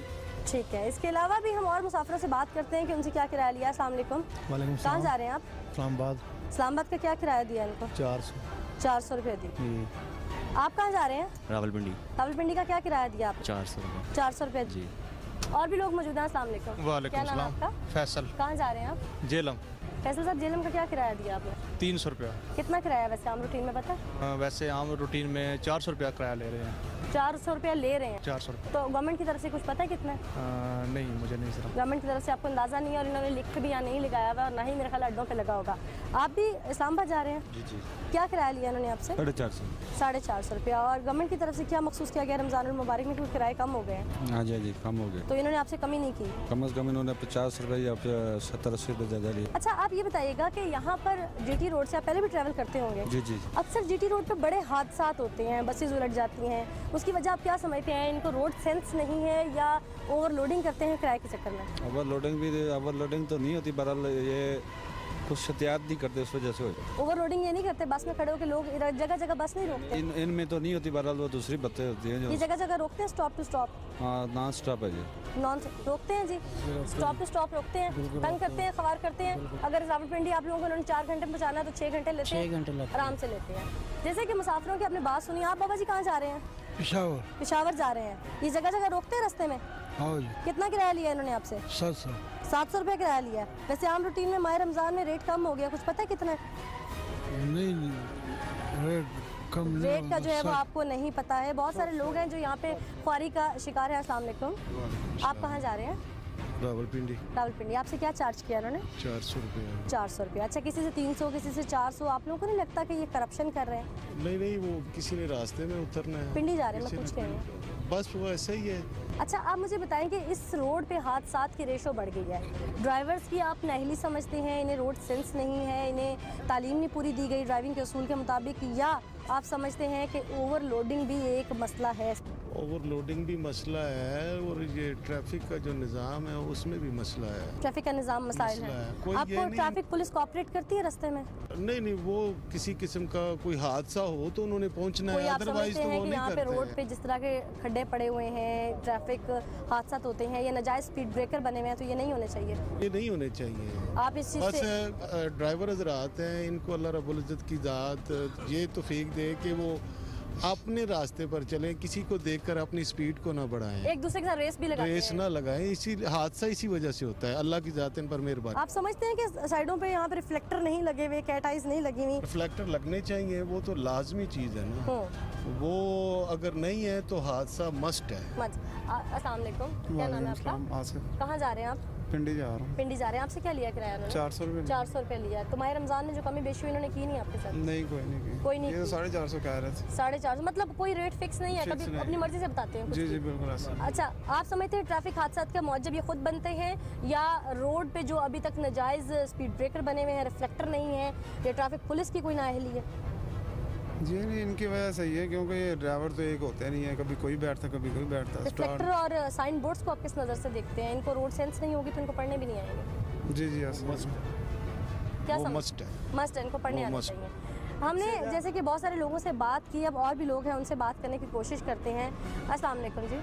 ठीक है। इसके अलावा भी हम और मुसाफिरों से बात करते हैं कि उनसे क्या किराया लिया। अस्सलाम वालेकुम। कहाँ जा रहे हैं आप? इस्लामाबाद। इस्लामाबाद का क्या किराया दिया इनको? 400 रुपये दी। आप कहाँ जा रहे हैं? रावलपिंडी। रावलपिंडी का क्या किराया दिया आपने? 400 रुपये। 400 रुपये जी। और भी लोग मौजूद हैं। अस्सलाम वालेकुम। वालेकुम क्या नाम है सलाम। आपका? फैसल। कहाँ जा रहे हैं आप? जेलम। फैसल साहब, जेलम का क्या किराया दिया आपने? 300 रुपया। कितना किराया वैसे आम रूटीन में पता है? वैसे आम रूटीन में 400 रुपया किराया ले रहे हैं। 400 रुपया ले रहे हैं। 400 रुपया। तो गवर्नमेंट की तरफ से कुछ पता है कितना है? नहीं, मुझे नहीं सर। गवर्नमेंट की तरफ से आपको अंदाज़ा नहीं है और इन्होंने लिख के भी यहाँ नहीं लगाया हुआ और ना ही मेरे ख्याल अड्डों पे लगा होगा। आप भी इस्लामाबाद जा रहे हैं? जी जी। क्या किराया लिया इन्होंने आपसे? 450। 450 रुपया। और गवर्नमेंट की तरफ से क्या मखसूस किया गया रमज़ानुल मुबारक में? कुछ किराए कम हो गए हैं? हाँ जी कम हो गए। तो इन्होंने आपसे कमी नहीं की? कम से कम इन्होंने 50 रुपये या 70-80 रुपये ज़्यादा लिए। अच्छा, आप ये बताइएगा कि यहाँ पर जीटी रोड से आप पहले भी ट्रैवल करते होंगे? जी जी। अक्सर जीटी रोड पे बड़े हादसात होते हैं, बसेज उलट जाती हैं, उसकी वजह आप क्या समझते हैं? इनको रोड सेंस नहीं है या ओवरलोडिंग करते हैं किराए के चक्कर में? ओवरलोडिंग तो नहीं होती, बहरहाल ये कुछ एहतियात नहीं करते, उस वजह से हो जाता ओवरलोडिंग ये नहीं करते? बस में खड़े होकर लोग जगह जगह बस नहीं रोकते? है। इनमें तो नहीं होती, बहरहाल वो दूसरी बत्तें होती हैं ये जो जगह जगह रोकते हैं? Stop to stop? हाँ नॉन स्टॉप है जी। नॉन रोकते हैं जी, स्टॉप टू स्टॉप रोकते हैं, तंग करते हैं, खवार करते हैं। अगर रावलपिंडी आप लोगों को उन्होंने 4 घंटे में पहुँचाना है तो 6 घंटे लेते हैं? 6 घंटे लगते हैं। आराम से लेते हैं। जैसे कि मुसाफिरों की आपने बात सुनी। आप बाबा जी कहाँ जा रहे हैं? पिशावर। पिशावर जा रहे हैं। ये जगह जगह रोकते हैं रास्ते में? हाँ जी। कितना किराया लिया इन्होंने आपसे? 700 रुपये किराया लिया है। वैसे आम रूटीन में माह रमज़ान में रेट कम हो गया, कुछ पता है कितना है? नहीं, रेट कम रेट का जो है वो आपको नहीं पता है। बहुत सारे लोग हैं जो यहाँ पे ख्वारी का शिकार है। अस्सलाम वालेकुम। आप कहाँ जा रहे हैं? रावलपिंडी। रावलपिंडी। आपसे क्या चार्ज किया इन्होंने? 400 रुपये। 400 रुपये। अच्छा, किसी से 300, किसी से 400। आप लोगों को नहीं लगता कि ये करप्शन कर रहे हैं? नहीं, वो किसी ने रास्ते में उतरना है। पिंडी जा रहे हैं, मैं पूछ रही हूँ। बस वो ऐसा ही है। अच्छा, आप मुझे बताएं कि इस रोड पे हादसात की रेशो बढ़ गई है। ड्राइवर्स की आप नाअहली समझते हैं, इन्हें रोड सेंस नहीं है, इन्हें तालीम नहीं पूरी दी गई ड्राइविंग के उसूल के मुताबिक, या आप समझते हैं कि ओवरलोडिंग भी एक मसला है? ओवरलोडिंग भी मसला है और ये ट्रैफिक का जो निज़ाम है उसमें भी मसला है। ट्रैफिक का निज़ाम मसाइल मसला है। है। कोई ये आपको नहीं- ट्रैफिक पुलिस कोऑपरेट करती है रास्ते में? नहीं, वो किसी किस्म का कोई हादसा हो तो उन्होंने पहुंचना कोई है, आप अदरवाइज समझते तो हैं वो कि नहीं यहाँ पे करते रोड हैं। पे जिस तरह के खड्डे पड़े हुए हैं, ट्रैफिक हादसा होते हैं या नाजायज स्पीड ब्रेकर बने हुए हैं, तो ये नहीं होने चाहिए? ये नहीं होने चाहिए। आप इस चीज़ बस से ड्राइवर हजरात हैं, इनको अल्लाह रब्बुल इज़्ज़त की ज़ात ये तौफीक दे कि वो अपने रास्ते पर चलें, किसी को देखकर अपनी स्पीड को ना बढ़ाएं, एक दूसरे के साथ रेस भी लगाते रेस हैं। ना लगाएं। इसी हादसा इसी वजह से होता है। अल्लाह की ज़ात इन पर मेहरबानी। आप समझते हैं कि साइडों पे यहाँ पे रिफ्लेक्टर नहीं लगे हुए, कैट आइज नहीं लगी हुई? रिफ्लेक्टर लगने चाहिए, वो तो लाजमी चीज़ है ना। वो अगर नहीं है तो हादसा मस्ट है। अस्सलाम वालेकुम। क्या नाम है आपका? कहाँ जा रहे हैं आप? पिंडी जा रहा हूँ। पिंडी जा रहे हैं। आपसे क्या लिया किराया उन्होंने? 400 रुपये। 400 रुपये लिया। तो माह रमज़ान में जो कमी बेशी हुई इन्होंने की नहीं आपके साथ? नहीं, कोई नहीं की। कोई नहीं ये तो की। 450 कह रहे थे। 450 मतलब कोई रेट फिक्स नहीं है? फिक्स कभी नहीं। अपनी मर्जी से बताते हैं कुछ जी भी? जी बिल्कुल ऐसा। अच्छा, आप समझते हैं ट्रैफिक हादसात का मौजब ये खुद बनते हैं या रोड पे जो अभी तक नाजायज़ स्पीड ब्रेकर बने हुए हैं, रिफ्लेक्टर नहीं है, या ट्रैफिक पुलिस की कोई नाअहली है? जी नहीं, इनकी वजह सही है क्योंकि ये ड्राइवर तो एक होते नहीं है, कभी कोई बैठता कभी कोई बैठता। रिफ्लेक्टर और साइन बोर्ड्स को आप किस नज़र से देखते हैं? इनको रोड सेंस नहीं होगी तो इनको पढ़ने भी नहीं आएंगे? जी जी ऐसा। क्या वो समझ- मस्ट है। मस्ट है, इनको पढ़ने वो आना must चाहिए। हमने जैसे कि बहुत सारे लोगों से बात की, अब और भी लोग हैं, उनसे बात करने की कोशिश करते हैं। अस्सलाम वालेकुम जी।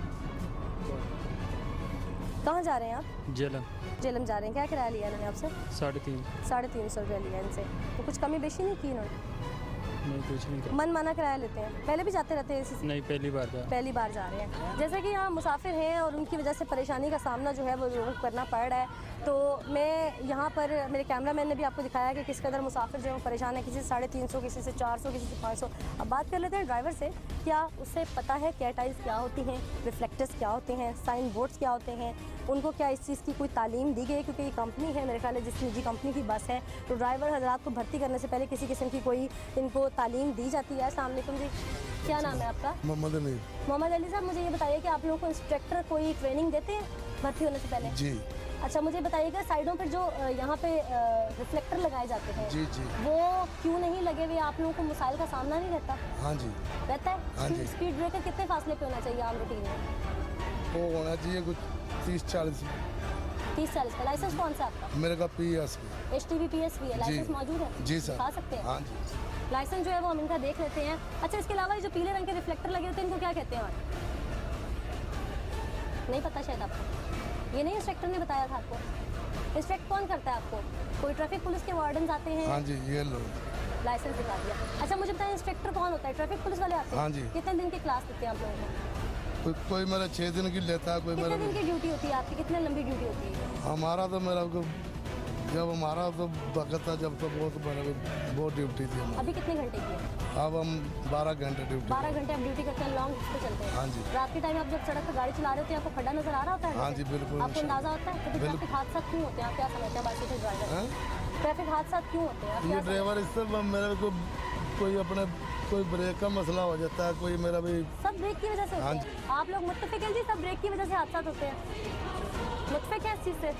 कहाँ जा रहे हैं आप? जेलम। जेलम जा रहे हैं। क्या किराया लिया इन्होंने आपसे? 350। 350 रुपये लिया इनसे। तो कुछ कमी बेशी नहीं की इन्होंने? नहीं, कुछ नहीं मन माना किराया लेते हैं? पहले भी जाते रहते हैं इसी से? नहीं, पहली बार था। पहली बार जा रहे हैं। जैसे कि यहाँ मुसाफिर हैं और उनकी वजह से परेशानी का सामना जो है वो लोगों को करना पड़ रहा है। तो मैं यहाँ पर मेरे कैमरामैन ने भी आपको दिखाया कि किस कदर मुसाफिर जो है वो परेशान है, किसी से 350, किसी से 400, किसी से 500। अब बात कर लेते हैं ड्राइवर से। क्या उससे पता है कैट आइज क्या होती हैं, रिफ्लेक्टर्स क्या होते हैं, साइन बोर्ड्स क्या होते हैं? उनको क्या इस चीज़ की कोई तालीम दी गई है? क्योंकि ये कंपनी है, मेरे ख्याल है जिस निजी कंपनी की बस है, तो ड्राइवर हजरात को भर्ती करने से पहले किसी किस्म की कोई इनको तालीम दी जाती है? अस्सलाम वालेकुम जी। क्या नाम है आपका? मोहम्मद अली। मोहम्मद अली साहब, मुझे ये बताइए कि आप लोगों को इंस्ट्रक्टर कोई ट्रेनिंग देते हैं भर्ती होने से पहले? जी। अच्छा, मुझे बताइएगा साइडों पर जो यहाँ पे रिफ्लेक्टर लगाए जाते हैं, जी जी। वो क्यों नहीं लगे हुए? आप लोगों को मसाइल का सामना नहीं रहता? हाँ जी रहता है। हाँ जी। स्पीड ब्रेकर कितने फासले पे होना चाहिए आम रूटीन में? वो होना चाहिए कुछ 30-40। 30 40 का। लाइसेंस कौन सा आपका? मेरे का PSV। HTV PSV है, लाइसेंस मौजूद है? जी सर। दिखा सकते हैं? हाँ जी। लाइसेंस जो है वो हम इनका देख लेते हैं। अच्छा, इसके अलावा ये जो पीले रंग के रिफ्लेक्टर लगे होते हैं इनको क्या कहते हैं? और नहीं पता शायद आपको? ये नहीं इंस्पेक्टर ने बताया था आपको? इंस्पेक्ट कौन करता है आपको? कोई ट्रैफिक पुलिस के वार्डन आते हैं? हाँ जी, ये लो। लाइसेंस दिखा दिया। अच्छा, मुझे बताएं इंस्पेक्टर कौन होता है? ट्रैफिक पुलिस वाले आते हैं? हाँ जी। कितने दिन की क्लास देते हैं आप लोगों को? कोई मेरा 6 दिन की लेता है, कोई कितने मेरा दिन की ड्यूटी होती है आपकी? कितने लंबी ड्यूटी होती है? हमारा तो मेरा को जब हमारा तो वक्त था जब तो बहुत ड्यूटी थी हमारी। अभी कितने घंटे की है? अब हम 12 घंटे ड्यूटी। 12 घंटे आप ड्यूटी करते हैं, लॉन्ग पे चलते हैं? हाँ जी। रात के टाइम आप जब सड़क पर गाड़ी चला रहे होते हैं आपको खड्डा नजर आ रहा होता है? हाँ जी, बिल्कुल। आपको अंदाजा होता है? कभी ट्रैफिक हादसा क्यों होते हैं? आप क्या समझते हैं बाकी के ड्राइवर? ट्रैफिक हादसा क्यों होते हैं? आप ये क्या ड्राइवर इससे मेरे को कोई अपने कोई ब्रेक का मसला हो जाता है, कोई मेरा भी। सब ब्रेक की वजह से होते हाँ हैं? आप लोग मुत्तफिक हैं जी सब ब्रेक की वजह से हादसा होते हैं? मुत्तफिक है इस चीज़ से?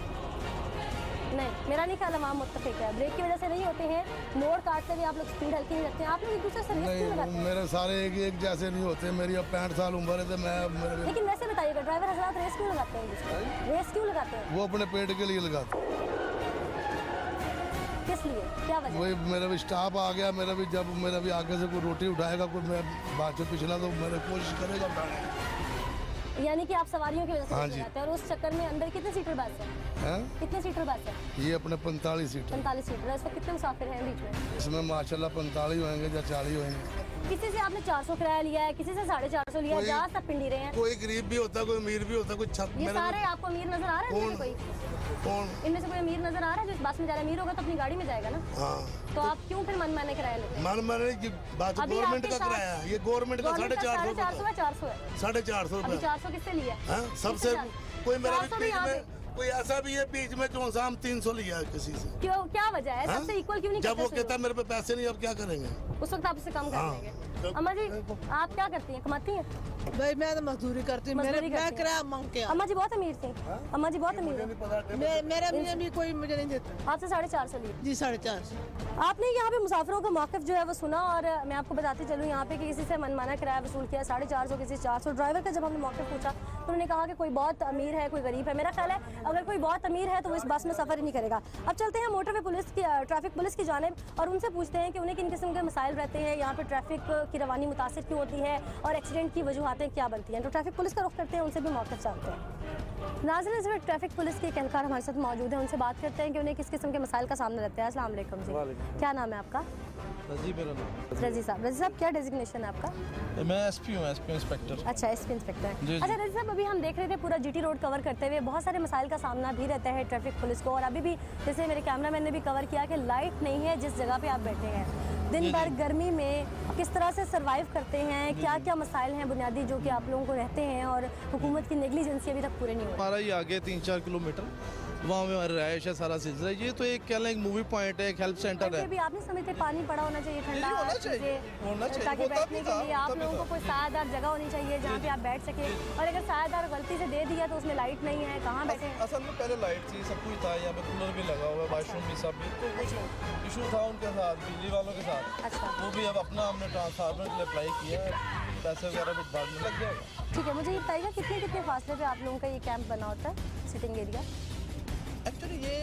नहीं, मेरा नहीं ख्याल हम मुत्तफिक है। ब्रेक की वजह से नहीं होते हैं। मोड़ काटते हुए आप लोग स्पीड हल्की नहीं रखते हैं। आप लोग एक दूसरे से रेस क्यों लगाते नहीं, हैं? मेरे सारे एक जैसे नहीं होते। मेरी अब 65 साल उम्र है तो मैं मेरे लेकिन वैसे बताइएगा ड्राइवर हजरात रेस क्यों लगाते हैं? रेस क्यों लगाते हैं? वो अपने पेट के लिए लगाते। किस लिए? क्या वजह? वही मेरा भी स्टाफ आ गया, मेरा भी जब मेरा भी आगे से कोई रोटी उठाएगा, कोई मैं बाद से पिछला तो मेरे कोशिश करेगा उठाने। यानी कि आप सवारियों की वजह से हाँ रेस जी। लगाते हैं। और उस चक्कर में अंदर कितने सीटर बस है? हैं? कितने सीटर बस है? ये अपने 45 सीट 45 सीटर है। इस वक्त कितने मुसाफिर हैं बीच में? इसमें माशाल्लाह 45 होंगे या 40 होंगे। किसी से आपने 400 किराया लिया है, किसी से 450 लिया है, कोई- जहाँ सब पिंडी रहे हैं। कोई गरीब भी होता है, कोई अमीर भी होता है, कोई ये सारे आपको अमीर नजर आ रहे हैं? इनमें से कोई इनमें से कोई अमीर नजर आ रहा है? जो इस बस में जा रहा है अमीर होगा तो अपनी गाड़ी में जाएगा ना? हाँ। तो आप क्यों फिर मनमाने किराया लेते हैं? मन माने की बात अभी गवर्नमेंट आपके का साथ- किराया है, ये गवर्नमेंट का 450 450 है, 400 है। 450 अभी रुपये। 400 किससे लिया? हाँ, सबसे किससे? कोई मेरा 400 भी बीच यहाँ में कोई ऐसा भी है बीच में जो हम 300 लिया है किसी से। क्यों? क्या वजह है? हाँ? सबसे इक्वल क्यों नहीं जब करते वो शुरू? कहता है मेरे पे पैसे नहीं, अब क्या करेंगे? उस वक्त आप उससे कम कर हाँ। देंगे। अम्मा जी, आप क्या करती हैं? कमाती हैं? भाई मैं तो मजदूरी करती हूँ, मजदूरी मैं करती हैं। किराया मांग के अम्मा जी बहुत अमीर थी। अम्मा जी बहुत अमीर है। मेरा मियाँ भी कोई मुझे नहीं देता। आपसे 450 लिए? जी 450। आपने यहाँ पे मुसाफिरों का मौक़िफ़ जो है वो सुना और मैं आपको बताती चलूँ यहाँ पे कि किसी से मनमाना किराया वसूल किया 450, किसी से 400। ड्राइवर का जब हमने मौक़िफ़ पूछा तो उन्होंने कहा कि कोई बहुत अमीर है, कोई गरीब है। मेरा ख्याल है अगर कोई बहुत अमीर है तो वो इस बस में सफ़र ही नहीं करेगा। अब चलते हैं मोटरवे पुलिस की ट्रैफिक पुलिस की जानिब और उनसे पूछते हैं कि उन्हें किन किस्म के मसाइल रहते हैं, यहाँ पे ट्रैफिक की रवानी मुतासिर क्यों होती है और एक्सीडेंट की वजूहतें क्या बनती हैं। तो ट्रैफिक पुलिस का रुख करते हैं, उनसे भी मौक़िफ़ जानते हैं। नाज़रीन, इस वक्त ट्रैफिक पुलिस के एक एहलकार हमारे साथ मौजूद है, उनसे बात करते हैं कि उन्हें किस किस्म के मसाइल का सामना रहता है। अस्सलाम वालेकुम जी, क्या नाम है आपका? जी मेरा नाम रजी साहब। रजी साहब क्या डेजिग्नेशन है आपका? मैं SP हूँ, SP इंस्पेक्टर। अच्छा, एसपी इंस्पेक्टर जी, जी। अच्छा रजी साहब, अभी हम देख रहे थे पूरा GT रोड कवर करते हुए बहुत सारे मसाइल का सामना भी रहता है ट्रैफिक पुलिस को। और अभी भी जैसे मेरे कैमरामैन ने भी कवर किया कि लाइट नहीं है जिस जगह पे आप बैठे हैं, दिन भर गर्मी में किस तरह से सर्वाइव करते हैं, क्या क्या मसाइल हैं बुनियादी जो कि आप लोगों को रहते हैं और हुकूमत की नेग्लिजेंसी अभी तक पूरे नहीं हुई? हमारा ये आगे 3-4 किलोमीटर वहाँ में हमारी रहायश है, सारा सिलसिला। ये तो एक कह लें एक मूवी पॉइंट है, एक हेल्प सेंटर है। भी आप नहीं समझते पानी पड़ा होना चाहिए ठंडा, होना चाहिए, चीज़ें, होना चाहिए, ताकि होता बैठने भी के था, लिए आप होता भी लोगों को था। कोई सायादार जगह होनी चाहिए जहाँ पे आप बैठ सके। और अगर सायादार गलती से दे दिया तो उसमें लाइट नहीं है, कहाँ बैठे हैं? असल में पहले लाइट थी, सब कुछ था, यहाँ पे कूलर भी लगा हुआ है, वाशरूम भी, सब भी। तो कुछ इशू था उनके साथ, बिजली वालों के साथ। अच्छा, वो भी अब अपना हमने ट्रांसफार्मर के लिए अप्लाई किया है, पैसे वगैरह भी बाद में लग जाएगा। ठीक है। मुझे ये बताइएगा कितने कितने फासले पे आप लोगों का ये कैंप बना होता है, सिटिंग एरिया? एक्चुअली ये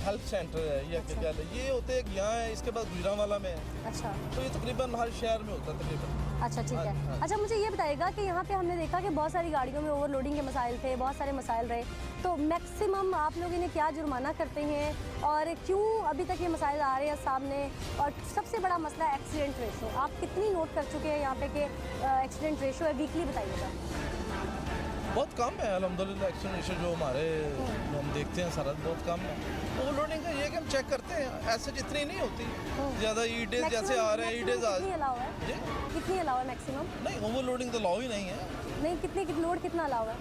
हेल्प सेंटर है, ये क्या है, ये होते हैं यहाँ है, इसके बाद गुजरांवाला में है। अच्छा तो ये तकरीबन हर शहर में होता है तकरीबन। अच्छा, ठीक है। अच्छा, मुझे ये बताइएगा कि यहाँ पे हमने देखा कि बहुत सारी गाड़ियों में ओवरलोडिंग के मसाइल थे, बहुत सारे मसाइल रहे, तो मैक्सिमम आप लोग इन्हें क्या जुर्माना करते हैं और क्यों अभी तक ये मसाइल आ रहे हैं सामने? और सबसे बड़ा मसला एक्सीडेंट रेशो, आप कितनी नोट कर चुके हैं यहाँ पे कि एक्सीडेंट रेशो है? वीकली बताइएगा। बहुत कम है अल्हम्दुलिल्लाह, एक्सीडेंट जो हमारे हम देखते हैं सारा बहुत कम है। ओवरलोडिंग का ये कि हम चेक करते हैं, ऐसे जितनी नहीं होती ज़्यादा। ईडेज जैसे आ रहे हैं, ईडेज आ कितनी अलाउ है? कितनी अलाउ है मैक्सिमम? नहीं, ओवरलोडिंग तो लॉ ही नहीं है। नहीं, कितनी लोड कितना अलाउ है?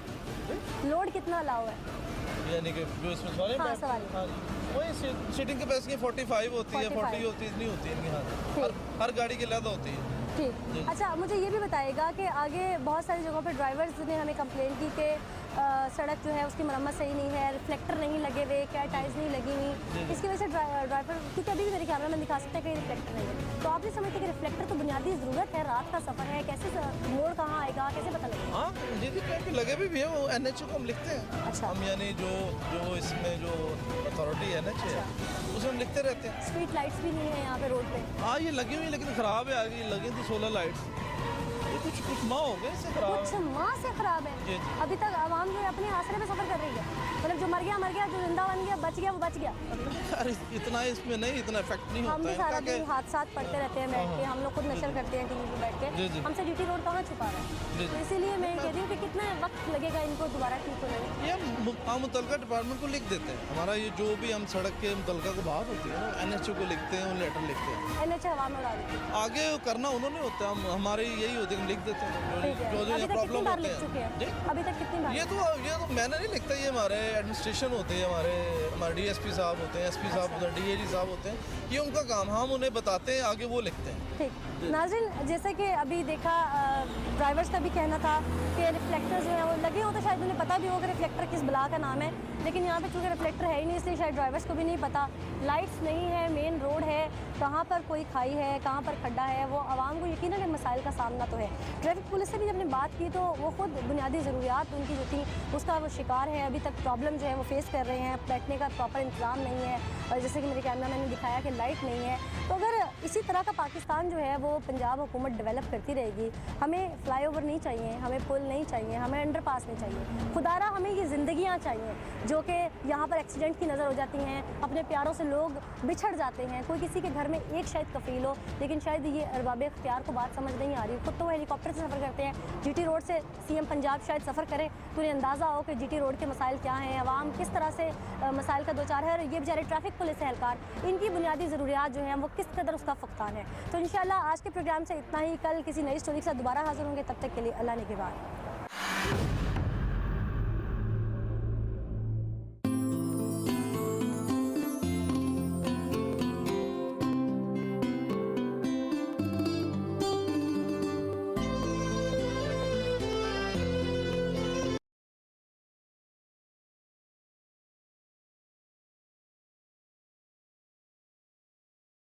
लोड कितना अलाउ है? यानी कि जो इसमें सवाल हाँ, सवाल। वही सीटिंग कैपेसिटी 45 होती है, 40 होती है, इतनी होती है इनकी। हाँ, हर गाड़ी की अलग होती है। ठीक। अच्छा, मुझे ये भी बताइएगा कि आगे बहुत सारी जगहों पे ड्राइवर्स ने हमें कंप्लेन की कि सड़क जो है उसकी मरम्मत सही नहीं है, रिफ्लेक्टर नहीं लगे हुए, क्या टाइल्स नहीं लगी हुई, इसकी वजह से ड्राइवर, क्योंकि अभी भी मेरे कैमरा में दिखा सकते हैं कि रिफ्लेक्टर नहीं है, तो आप नहीं समझते कि रिफ्लेक्टर तो बुनियादी ज़रूरत है, रात का सफ़र है, कैसे मोड़ कहाँ आएगा, कैसे पता लगेगा? हाँ दीदी क्योंकि लगे भी है वो NH को हम लिखते हैं। अच्छा। हम यानी जो इसमें जो अथॉरिटी NH है उसमें हम लिखते रहते हैं। स्ट्रीट लाइट्स भी नहीं है यहाँ पे रोड पे? हाँ ये लगी हुई लेकिन ख़राब है, आगे लगी थी सोलर लाइट्स, ये कुछ माह हो गए इससे ख़राब कुछ है। माह से ख़राब है। जी। अभी तक आवाम जो है अपने आसरे पे सफ़र कर रही है, मतलब जो मर गया, जो जिंदा बन गया, बच गया वो बच गया। यार इतना इसमें नहीं, इतना इफेक्ट नहीं हम होता भी है सारा इनका दिन हादसा पढ़ते रहते हैं बैठ के, हम लोग खुद नशर करते हैं टीवी पे बैठ जी, के, जी। हमसे ड्यूटी रोड कहाँ छुपा रहा है, तो इसीलिए मैं कह रही हूँ कि कितना वक्त लगेगा इनको दोबारा ठीक होने में? ये हम मुतलका डिपार्टमेंट को लिख देते हैं, हमारा ये जो भी हम सड़क के मुतलका को बात होती है ना NH को लिखते हैं, लेटर लिखते हैं, NH हवा में उड़ा देते हैं। आगे करना उन्होंने होता है, हम हमारी यही होती है, हम लिख देते हैं ठीक है। जो अभी तक कितनी प्रॉब्लम बार होते लिख चुके हैं। हैं? अभी तक कितनी बार? ये तो मैंने नहीं लिखता, ये हमारे एडमिनिस्ट्रेशन होते हैं, हमारे DSP साहब होते हैं, SP साहब होते हैं, DAG साहब होते हैं, ये उनका काम, हम उन्हें बताते हैं, आगे वो लिखते हैं। ठीक। नाज़रीन, जैसे कि अभी देखा ड्राइवर्स का भी कहना था कि रिफ्लेक्टर जो है वो लगे हो, तो शायद उन्हें पता भी होगा रिफ्लेक्टर किस बला का नाम है, लेकिन यहाँ पे चूँकि रिफ्लेक्टर है ही नहीं, इसलिए शायद ड्राइवर्स को भी नहीं पता। लाइट्स नहीं है, मेन रोड है, कहाँ पर कोई खाई है, कहाँ पर खड्डा है, वो आवाम को यकीनन मसाइल का सामना तो है। ट्रैफिक पुलिस से भी जब हमने बात की तो वो खुद बुनियादी ज़रूरियात उनकी जो थी उसका वो शिकार है, अभी तक प्रॉब्लम जो है वो फेस कर रहे हैं, बैठने का प्रॉपर इंतज़ाम नहीं है, और जैसे कि मेरे कैमरा मैंने दिखाया कि लाइट नहीं है। तो अगर इसी तरह का पाकिस्तान जो है वो पंजाब हुकूमत डेवलप करती रहेगी, हमें फ्लाईओवर नहीं चाहिए, हमें पुल नहीं चाहिए, हमें अंडरपास नहीं चाहिए, खुदारा हमें ये ज़िंदगियाँ चाहिए जो कि यहाँ पर एक्सीडेंट की नज़र हो जाती हैं, अपने प्यारों से लोग बिछड़ जाते हैं, कोई किसी के घर में एक शायद कफील हो, लेकिन शायद ये अरबाब इख्तियार को बात समझ नहीं आ रही। खुद तो वो हेलीकॉप्टर से सफ़र करते हैं, GT रोड से CM पंजाब शायद सफ़र करें तो उन्हें अंदाज़ा हो कि GT रोड के मसाइल क्या हैं, अवाम किस तरह से मसाइल का दो चार है, और ये बेचारे ट्रैफिक पुलिस एहलकार, इनकी बुनियादी ज़रूरियात जो हैं वो किस कदर उसका फुकतान है। तो इंशाल्लाह आज के प्रोग्राम से इतना ही, कल किसी नई स्टोरी के साथ दोबारा हाज़िर होंगे, तब तक के लिए अल्लाह ने के बाद।